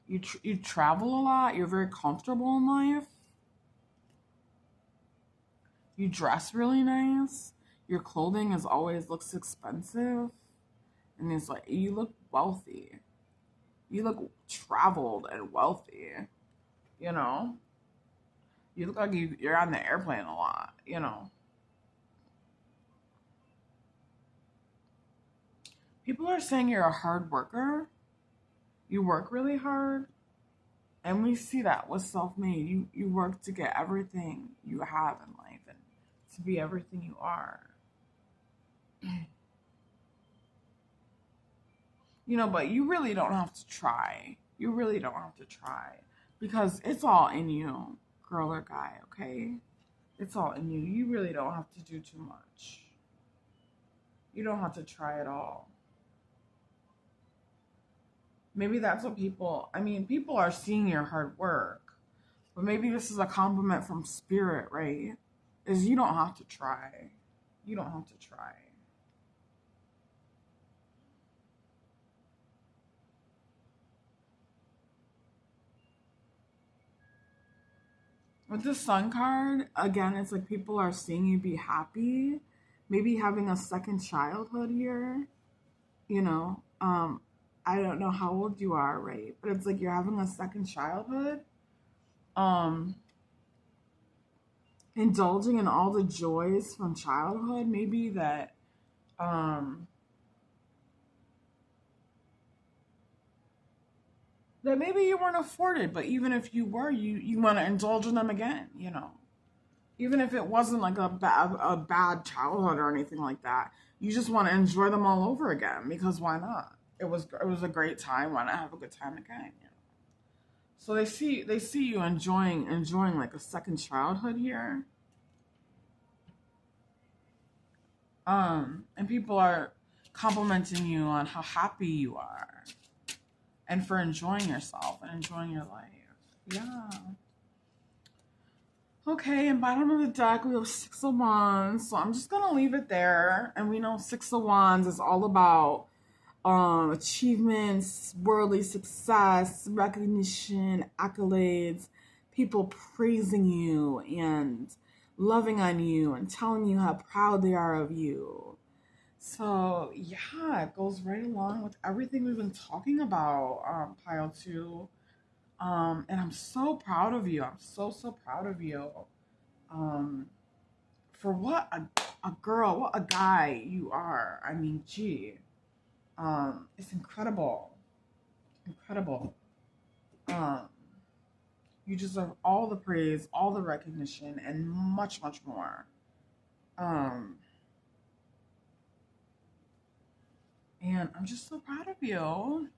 Speaker 1: You travel a lot. You're very comfortable in life. You dress really nice. Your clothing is always looks expensive. And it's like, you look wealthy. You look traveled and wealthy. You know? You look like you're on the airplane a lot, you know? People are saying you're a hard worker. You work really hard. And we see that with self-made. You work to get everything you have in life and to be everything you are. You know, but you really don't have to try. You really don't have to try. Because it's all in you, girl or guy, okay? It's all in you. You really don't have to do too much. You don't have to try at all. Maybe that's what people are seeing your hard work. But maybe this is a compliment from spirit, right? Is you don't have to try. You don't have to try. With the Sun card, again, it's like people are seeing you be happy. Maybe having a second childhood here. You know, I don't know how old you are, right? But it's like you're having a second childhood. Indulging in all the joys from childhood. Maybe that that maybe you weren't afforded, but even if you were, you want to indulge in them again, you know. Even if it wasn't like a bad childhood or anything like that, you just want to enjoy them all over again because why not? It was a great time. Why not have a good time again? You know? So they see you enjoying like a second childhood here. And people are complimenting you on how happy you are and for enjoying yourself and enjoying your life. Yeah. Okay, and bottom of the deck, we have Six of Wands. So I'm just going to leave it there. And we know Six of Wands is all about achievements, worldly success, recognition, accolades, people praising you and loving on you and telling you how proud they are of you. So, yeah, it goes right along with everything we've been talking about, Pile 2. And I'm so proud of you. I'm so proud of you. For what a girl, what a guy you are. I mean, gee. It's incredible. Incredible. You deserve all the praise, all the recognition, and much, much more. And I'm just so proud of you.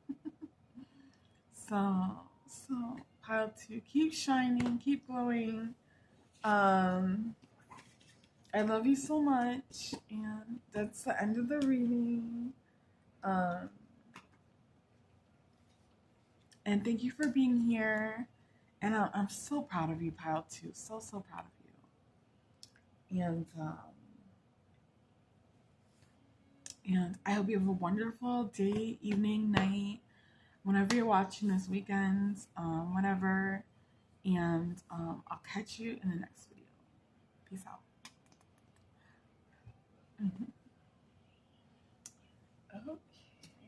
Speaker 1: So Pile 2, keep shining, keep glowing. I love you so much, and that's the end of the reading. And thank you for being here. And I'm so proud of you, Pile 2. So proud of you. And I hope you have a wonderful day, evening, night, whenever you're watching this weekend, whenever. And I'll catch you in the next video. Peace out.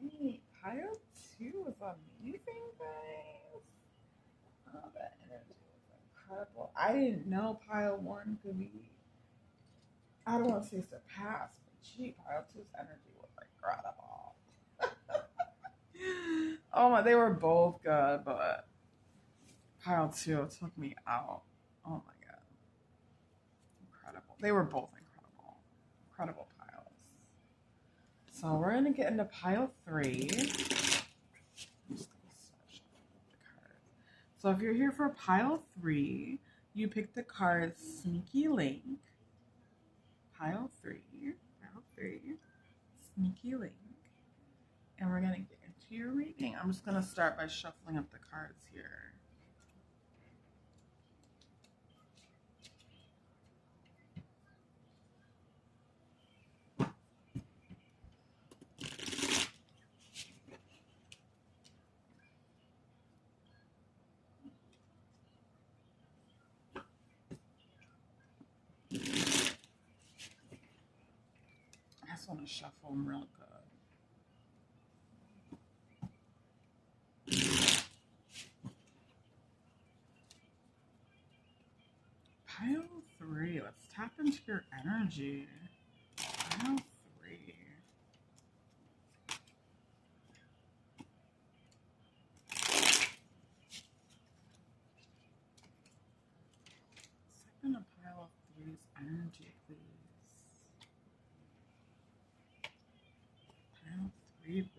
Speaker 1: Okay, Pile 2 was amazing, guys. Oh, that energy was incredible. I didn't know Pile 1 could be, I don't want to say surpassed, but gee, Pile 2's energy was incredible. Oh my, they were both good, but pile two took me out. Oh my god. Incredible. They were both incredible. Incredible piles. So we're gonna get into pile three. So if you're here for pile three, you pick the card Sneaky Link. Pile three, Sneaky Link. And we're gonna get into your reading. I'm just gonna start by shuffling up the cards here. I just want to shuffle them real good. Pile three. Let's tap into your energy. Pile three. Step in a pile of three's energy, please. Pile three, please.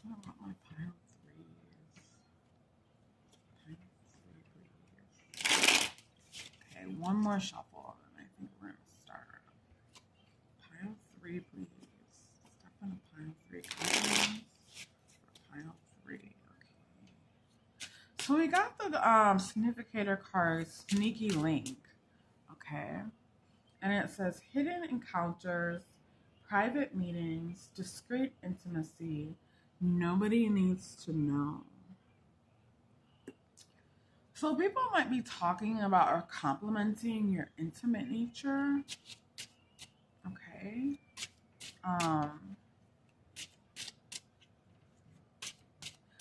Speaker 1: I don't want my pile threes. Pile three, please. Okay, one more shuffle, and I think we're gonna start. Pile three, please. Step in a pile three. Pile three. Okay. So we got the significator card Sneaky Link. Okay. And it says hidden encounters, private meetings, discreet intimacy. Nobody needs to know. So people might be talking about or complimenting your intimate nature. Okay.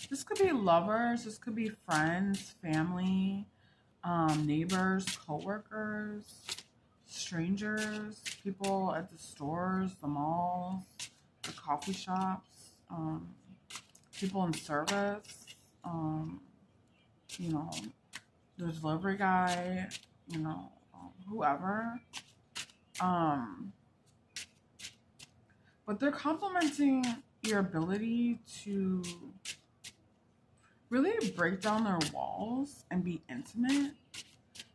Speaker 1: This could be lovers. This could be friends, family, neighbors, coworkers, strangers, people at the stores, the malls, the coffee shops, people in service, you know, the delivery guy, you know, whoever. But they're complimenting your ability to really break down their walls and be intimate.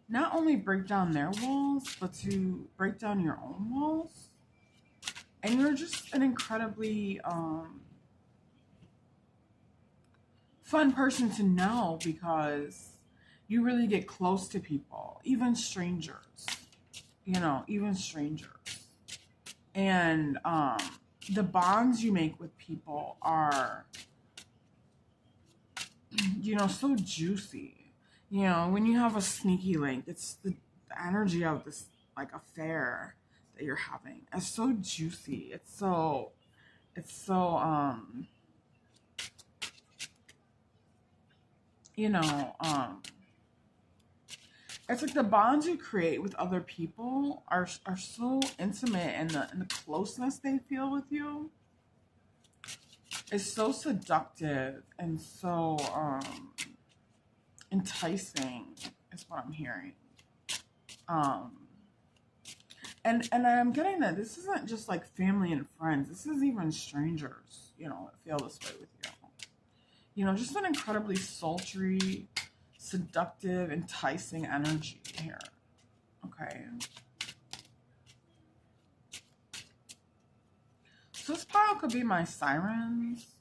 Speaker 1: Not only break down their walls, but to break down your own walls. And you're just an incredibly fun person to know because you really get close to people, even strangers, you know, even strangers. And the bonds you make with people are, you know, so juicy. You know, when you have a sneaky link, it's the energy of this like affair that you're having. It's so juicy. It's so you know, it's like the bonds you create with other people are so intimate, and the closeness they feel with you is so seductive and so enticing is what I'm hearing. And I'm getting that this isn't just like family and friends. This is even strangers, you know, that feel this way with you. You know, just an incredibly sultry, seductive, enticing energy here. Okay. So this pile could be my sirens.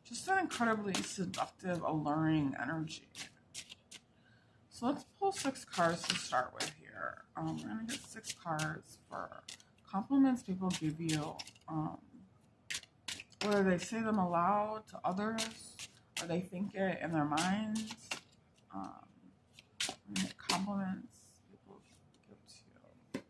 Speaker 1: Just an incredibly seductive, alluring energy. So let's pull 6 cards to start with here. We're going to get 6 cards for compliments people give you. Whether they say them aloud to others or they think it in their minds. Compliments people give to you.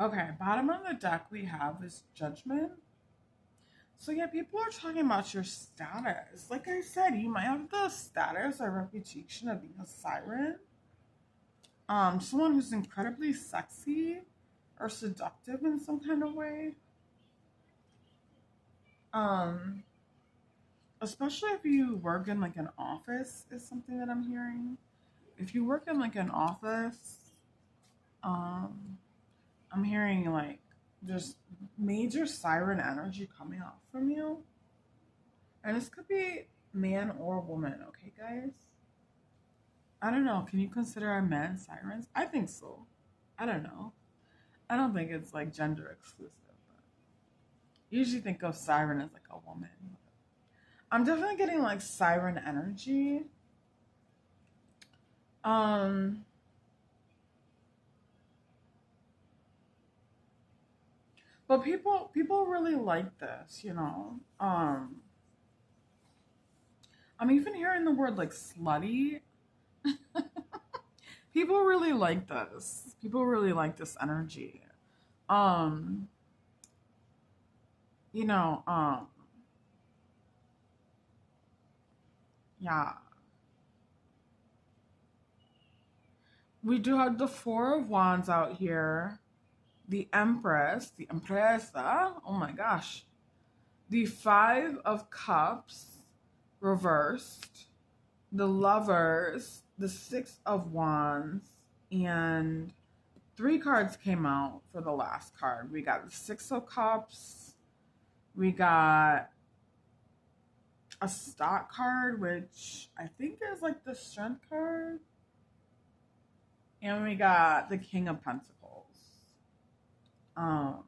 Speaker 1: Okay, bottom of the deck we have is Judgment. So yeah, people are talking about your status. Like I said, you might have the status or reputation of being a siren. Someone who's incredibly sexy or seductive in some kind of way. Um, Especially if you work in like an office is something that I'm hearing. If you work in like an office, um, I'm hearing like there's major siren energy coming off from you. And this could be man or woman, okay, guys? I don't know. Can you consider our men sirens? I think so. I don't know. I don't think it's like gender exclusive. But usually think of siren as like a woman. I'm definitely getting like siren energy. Um, but people really like this, you know. I'm even hearing the word like slutty. People really like this. People really like this energy. Um, you know, yeah. We do have the Four of Wands out here, the Empress, the Empresa, oh my gosh, the Five of Cups reversed, the Lovers, the Six of Wands, and three cards came out for the last card. We got the Six of Cups, we got a stock card, which I think is like the Strength card, and we got the King of Pentacles. Um,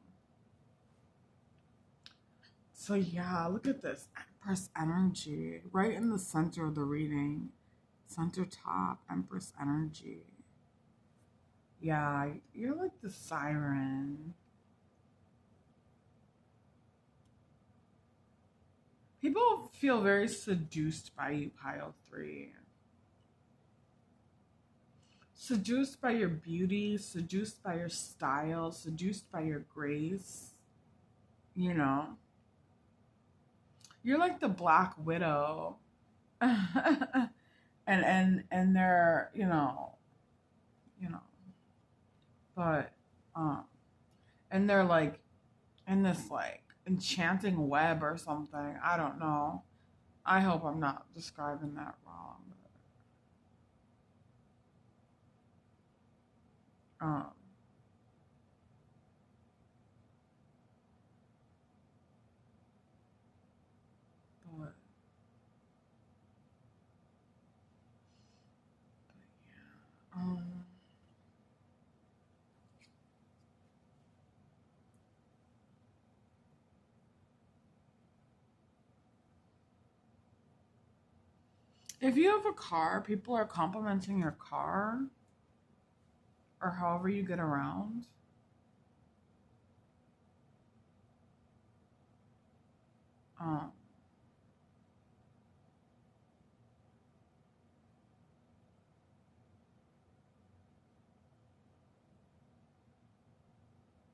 Speaker 1: so yeah, look at this Empress energy right in the center of the reading, center top, Empress energy. Yeah, you're like the siren. People feel very seduced by you, pile three. Seduced by your beauty, seduced by your style, seduced by your grace. You know, you're like the Black Widow. And they're, you know, but and they're like in this like enchanting web or something. I don't know. I hope I'm not describing that wrong. Um, but yeah. If you have a car, people are complimenting your car or however you get around. Um,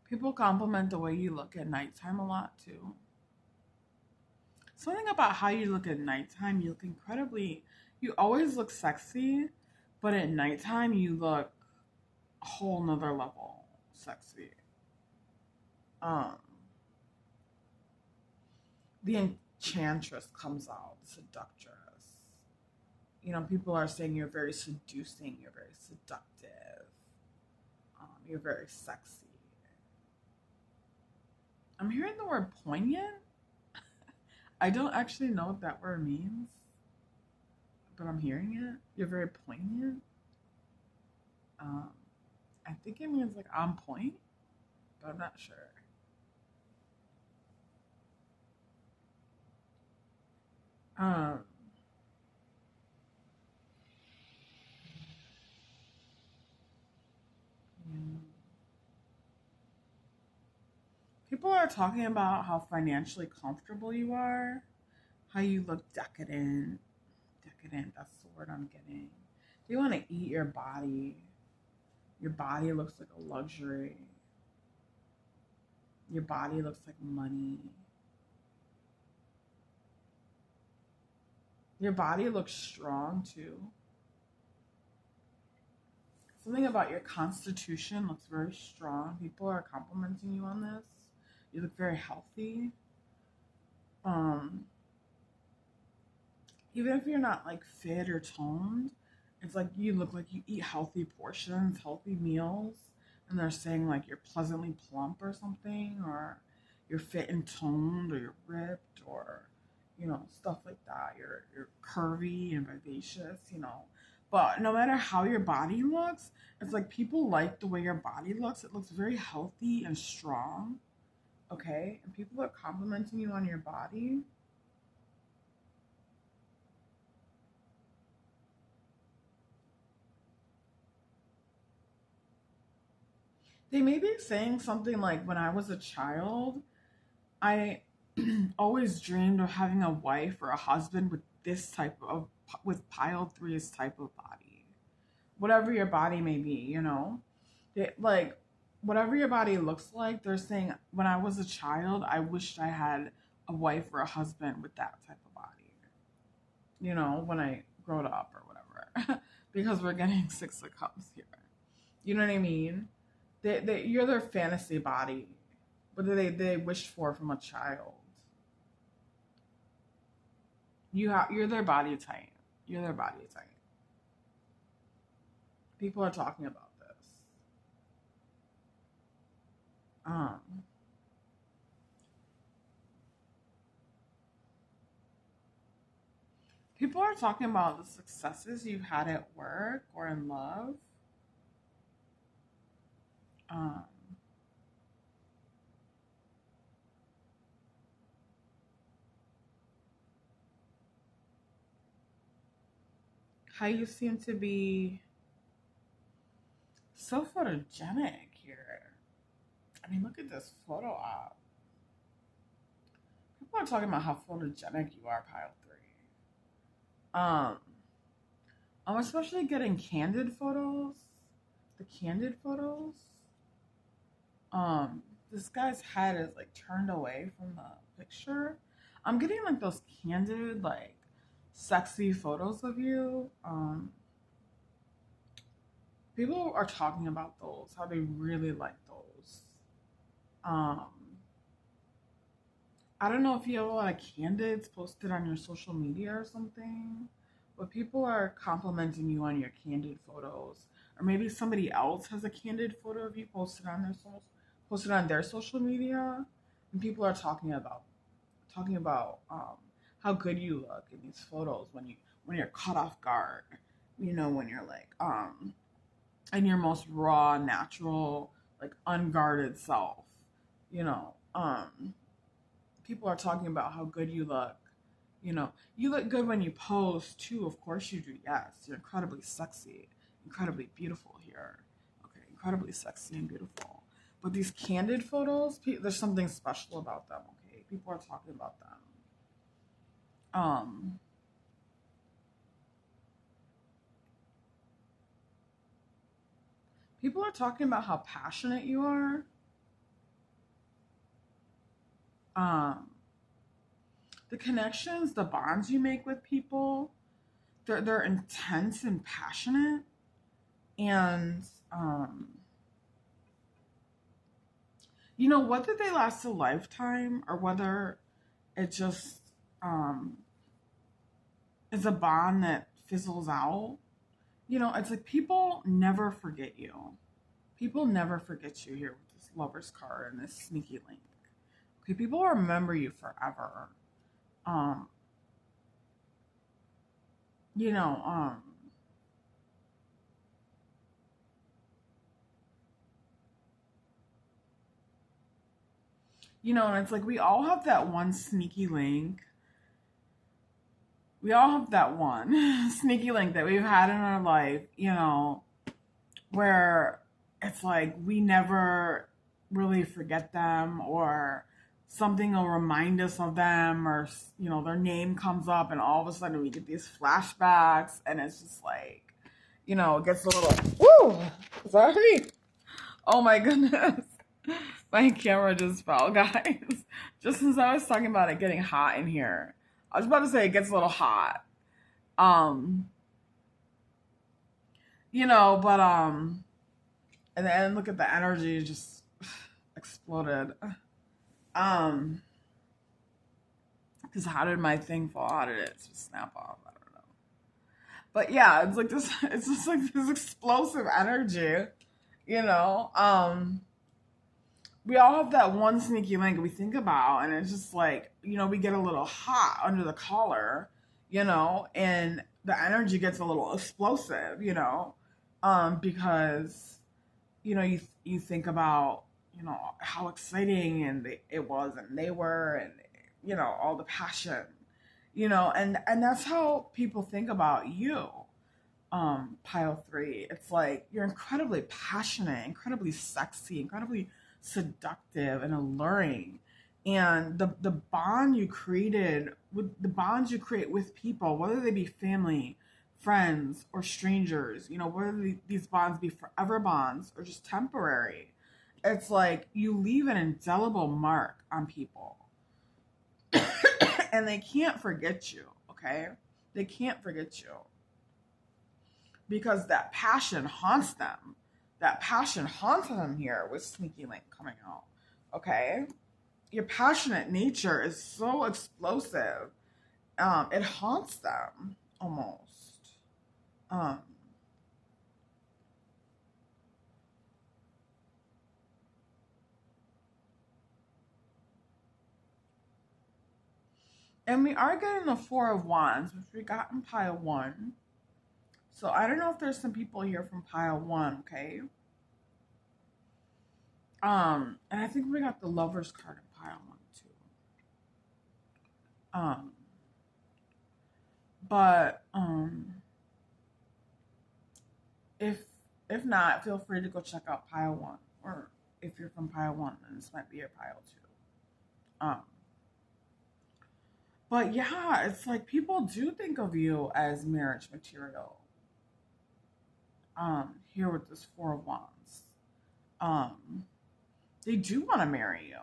Speaker 1: People compliment the way you look at nighttime a lot too. Something about how you look at nighttime, you look incredibly, you always look sexy, but at nighttime you look a whole nother level sexy. Um, the enchantress comes out, the seductress. You know, people are saying you're very seducing, you're very seductive, you're very sexy. I'm hearing the word poignant. I don't actually know what that word means, but I'm hearing it. You're very poignant. Um, I think it means like on point, but I'm not sure. Um, yeah. People are talking about how financially comfortable you are, how you look decadent. Decadent, that's the word I'm getting. They want to eat your body. Your body looks like a luxury. Your body looks like money. Your body looks strong too. Something about your constitution looks very strong. People are complimenting you on this. You look very healthy. Um, Even if you're not like fit or toned, it's like you look like you eat healthy portions, healthy meals, and they're saying like you're pleasantly plump or something, or you're fit and toned, or you're ripped, or stuff like that. You're curvy and vivacious, But no matter how your body looks, it's like people like the way your body looks. It looks very healthy and strong, okay? And people are complimenting you on your body. They may be saying something like, when I was a child, I always dreamed of having a wife or a husband with with pile three's type of body. Whatever your body may be, like, whatever your body looks like, they're saying, when I was a child, I wished I had a wife or a husband with that type of body, when I growed up or whatever, because we're getting Six of Cups here. You know what I mean? You're their fantasy body, what they wished for from a child. You're their body type. You're their body type. People are talking about this. People are talking about the successes you've had at work or in love. How you seem to be so photogenic here. I mean, look at this photo op. People are talking about how photogenic you are, pile three. I'm especially getting candid photos. The candid photos. This guy's head is like turned away from the picture. I'm getting like those candid, like sexy photos of you. People are talking about those, how they really like those. I don't know if you have a lot of candids posted on your social media or something, but people are complimenting you on your candid photos. Or maybe somebody else has a candid photo of you posted on their social media, and people are talking about how good you look in these photos when you're caught off guard, when you're like in your most raw, natural, like unguarded self, people are talking about how good you look. You look good when you pose too. Of course you do. Yes, you're incredibly sexy, incredibly beautiful here. Okay, incredibly sexy and beautiful. But these candid photos, there's something special about them. Okay, people are talking about them. People are talking about how passionate you are. The connections, the bonds you make with people, they're intense and passionate, and whether they last a lifetime or whether it just is a bond that fizzles out. It's like people never forget you. People never forget you here with this lover's card and this sneaky link. Okay, people remember you forever. Um, you know, um, and it's like we all have that one sneaky link. We all have that one sneaky link that we've had in our life, where it's like we never really forget them, or something will remind us of them, or their name comes up and all of a sudden we get these flashbacks, and it's just like, it gets a little, woo, sorry, oh my goodness. My camera just fell, guys. Just as I was talking about it getting hot in here. I was about to say it gets a little hot. Um, and then look at the energy just exploded. Um, because how did my thing fall? How did it just snap off? I don't know. But yeah, it's like this. It's just like this explosive energy. You know. We all have that one sneaky link we think about, and it's just like, we get a little hot under the collar, and the energy gets a little explosive, because you think about how exciting it was, and they were, and all the passion, and that's how people think about you. Pile three, it's like you're incredibly passionate, incredibly sexy, incredibly seductive and alluring, and the bond you created with the bonds you create with people, whether they be family, friends, or strangers, whether these bonds be forever bonds or just temporary, it's like you leave an indelible mark on people. And they can't forget you. Okay, they can't forget you, because that passion haunts them. That passion haunts them here with Sneaky Link coming out. Okay? Your passionate nature is so explosive. It haunts them almost. And we are getting the Four of Wands, which we got in pile one. So I don't know if there's some people here from pile one, okay? And I think we got the Lovers card in pile one too. But if not, feel free to go check out pile one, or if you're from pile one, then this might be your pile two. But yeah, it's like people do think of you as marriage material. Here with this Four of Wands, they do want to marry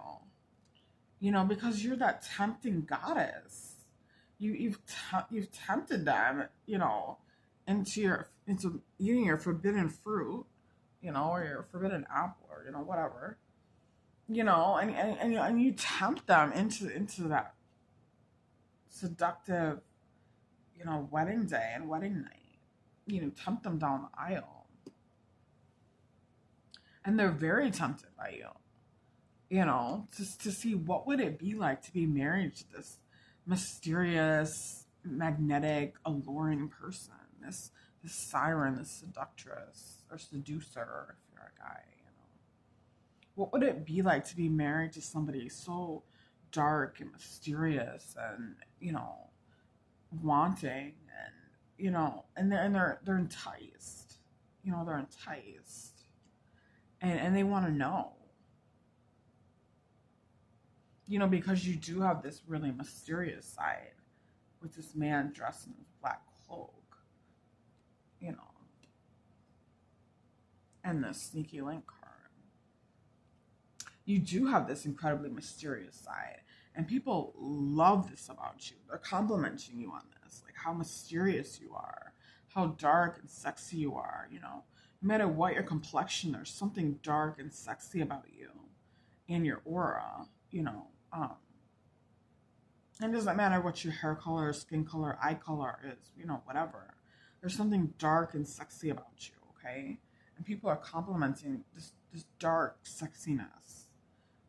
Speaker 1: you, because you're that tempting goddess. You've tempted them, into eating your forbidden fruit, or your forbidden apple, or whatever, and you tempt them into that seductive, wedding day and wedding night. Tempt them down the aisle, and they're very tempted by you. Just to see what would it be like to be married to this mysterious, magnetic, alluring person, this siren, this seductress or seducer, if you're a guy. What would it be like to be married to somebody so dark and mysterious and wanting, and they're enticed, they're enticed, and they want to know. Because you do have this really mysterious side with this man dressed in his black cloak, and this Sneaky Link card. You do have this incredibly mysterious side, and people love this about you. They're complimenting you on this, like how mysterious you are, how dark and sexy you are, No matter what your complexion, there's something dark and sexy about you in your aura, and it doesn't matter what your hair color, skin color, eye color is, whatever. There's something dark and sexy about you, okay? And people are complimenting this dark sexiness.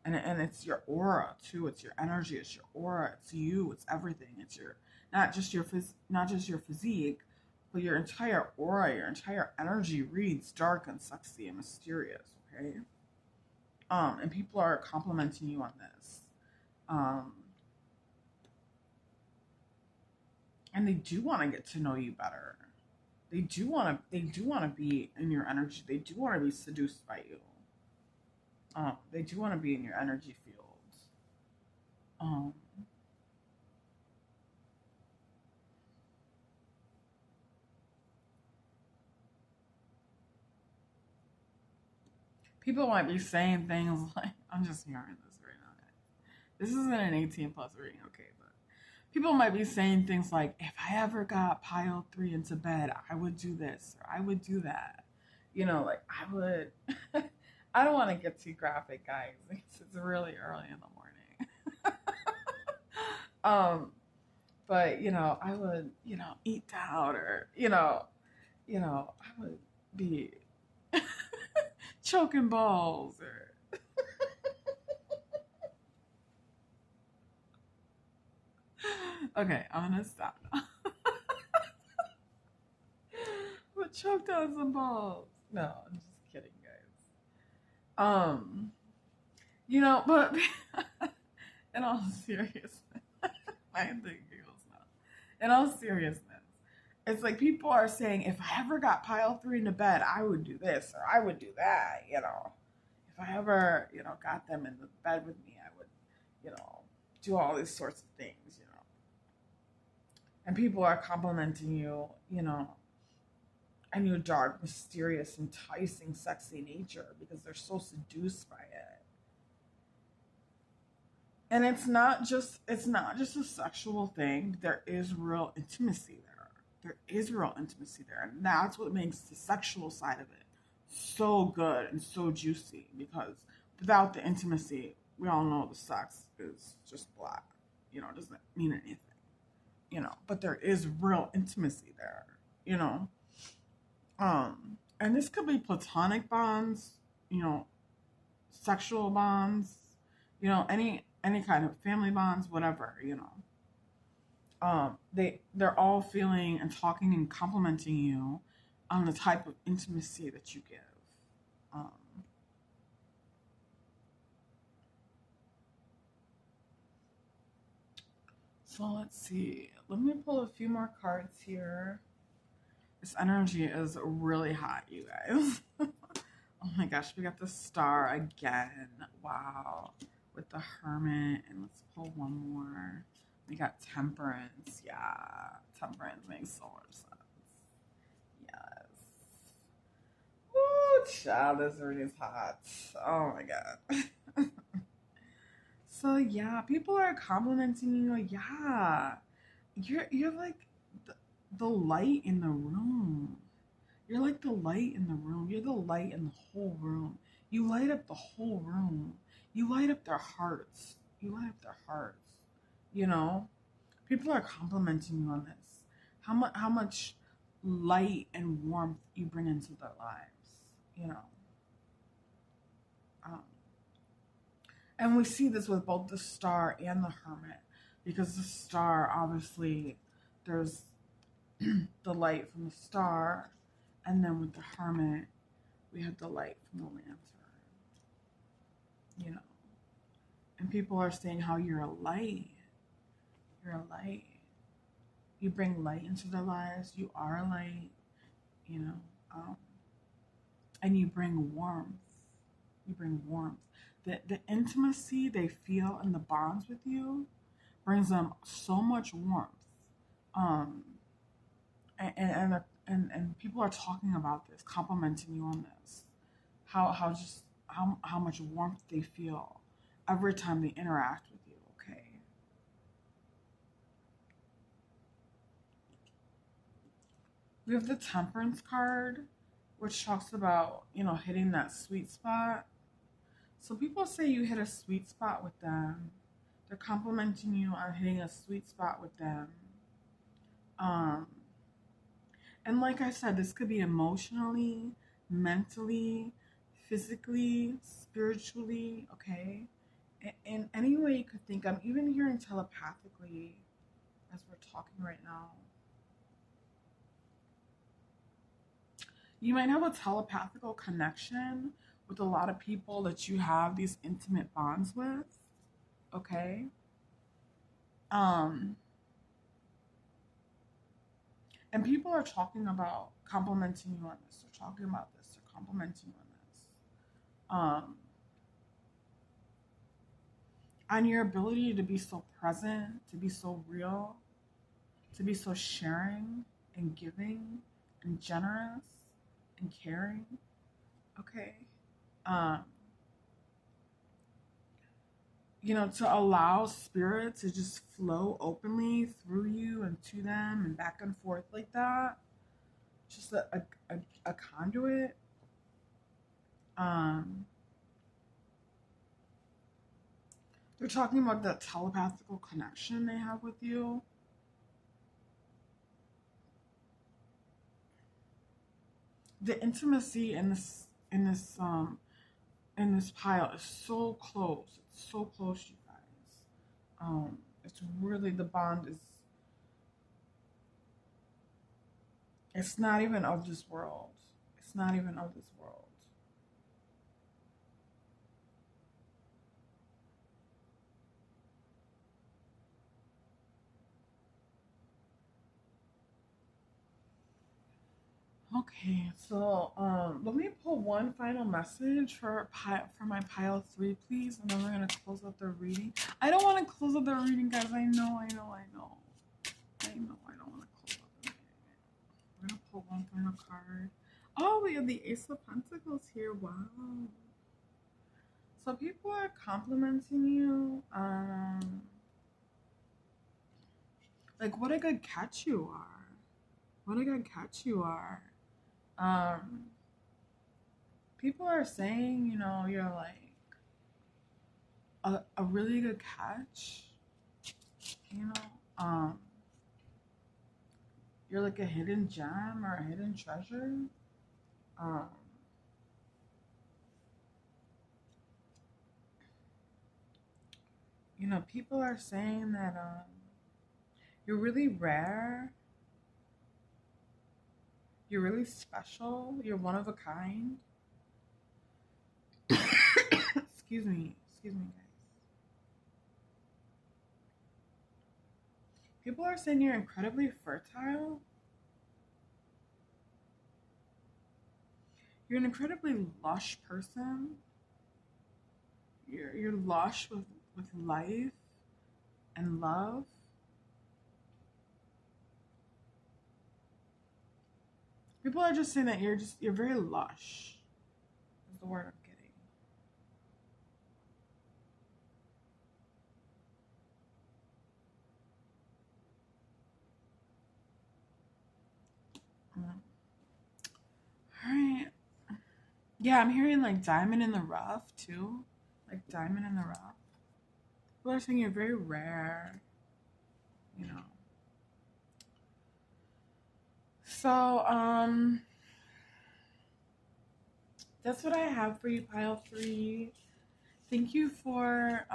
Speaker 1: And it's your aura too. It's your energy, it's your aura, it's you, it's everything. It's your not just your physique, but your entire aura, your entire energy reads dark and sexy and mysterious, okay? And people are complimenting you on this. And they do want to get to know you better. They do want to be in your energy. They do want to be seduced by you. They do want to be in your energy field. People might be saying things like, I'm just hearing this right now. This isn't an 18 plus reading, okay, but people might be saying things like, if I ever got pile 3 into bed, I would do this or I would do that. Like I would. I don't want to get too graphic, guys. It's really early in the morning. But I would, eat out, or I would be choking balls, or okay, I'm gonna stop now. But choke down some balls. No, I'm just kidding, guys. But in all seriousness, I am the giggles now. In all seriousness, it's like people are saying, if I ever got pile 3 into bed, I would do this or I would do that. If I ever, got them in the bed with me, I would, do all these sorts of things. And people are complimenting you, and your dark, mysterious, enticing, sexy nature because they're so seduced by it. And it's not just a sexual thing. There is real intimacy there. There is real intimacy there. And that's what makes the sexual side of it so good and so juicy, because without the intimacy, we all know the sex is just blah. It doesn't mean anything. But there is real intimacy there, and this could be platonic bonds, sexual bonds, any kind of family bonds, whatever, they're all feeling and talking and complimenting you on the type of intimacy that you give. So let's see. Let me pull a few more cards here. This energy is really hot, you guys. Oh my gosh, we got the Star again. Wow. With the Hermit. And let's pull one more. We got Temperance. Yeah. Temperance makes so much sense. Yes. Woo, child, this reading is hot. Oh my god. So yeah, people are complimenting you. Yeah. You're like the light in the room. You're like the light in the room. You're the light in the whole room. You light up the whole room. You light up their hearts. You light up their hearts. People are complimenting you on this. How much light and warmth you bring into their lives. And we see this with both the Star and the Hermit, because the Star, obviously, there's the light from the Star, and then with the Hermit, we have the light from the Lantern. And people are saying how you're a light. You're a light. You bring light into their lives. You are a light. And you bring warmth. You bring warmth. The intimacy they feel in the bonds with you brings them so much warmth. And people are talking about this, complimenting you on this. How much warmth they feel every time they interact with you, okay? We have the Temperance card, which talks about, hitting that sweet spot. So people say you hit a sweet spot with them. They're complimenting you on hitting a sweet spot with them. And like I said, this could be emotionally, mentally, physically, spiritually, okay? In any way you could think. I'm even hearing telepathically as we're talking right now. You might have a telepathical connection with a lot of people that you have these intimate bonds with, okay? And people are talking about complimenting you on this. They're talking about this. They're complimenting you on this. On your ability to be so present, to be so real, to be so sharing and giving and generous and caring, okay? um, to allow spirit to just flow openly through you and to them and back and forth like that. Just a conduit. Um, they're talking about that telepathical connection they have with you. The intimacy in this pile is so close. It's so close, you guys. It's really, the bond is, it's not even of this world. It's not even of this world. Okay, so let me pull one final message for my pile 3, please, and then we're gonna close out the reading. I don't want to close out the reading, guys. I know. I don't want to close out the reading. We're gonna pull one final card. Oh, we have the Ace of Pentacles here. Wow. So people are complimenting you. Like, what a good catch you are. What a good catch you are. People are saying, you're like a really good catch. You're like a hidden gem or a hidden treasure. People are saying that you're really rare. You're really special. You're one of a kind. Excuse me, guys. People are saying you're incredibly fertile. You're an incredibly lush person. You're lush with life and love. People are just saying that you're very lush. Is the word I'm getting. Alright. Yeah, I'm hearing like diamond in the rough too. Like diamond in the rough. People are saying you're very rare. So, that's what I have for you, pile 3. Thank you for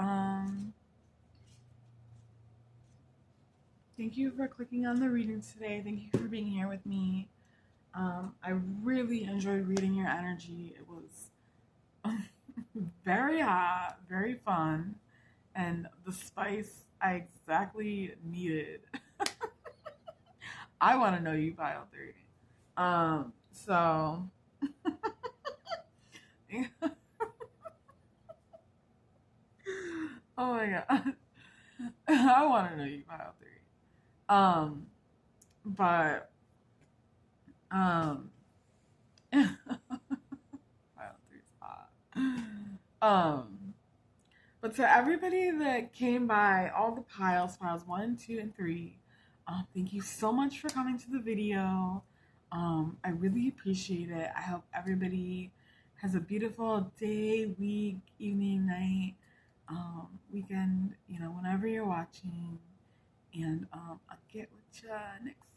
Speaker 1: clicking on the reading today. Thank you for being here with me. I really enjoyed reading your energy. It was very hot, very fun, and the spice I exactly needed. I want to know you, pile 3. So oh my god. I want to know you, pile 3. But pile 3's hot. But to everybody that came by, all the piles 1, 2, and 3, thank you so much for coming to the video. I really appreciate it. I hope everybody has a beautiful day, week, evening, night, weekend, whenever you're watching. And I'll get with you next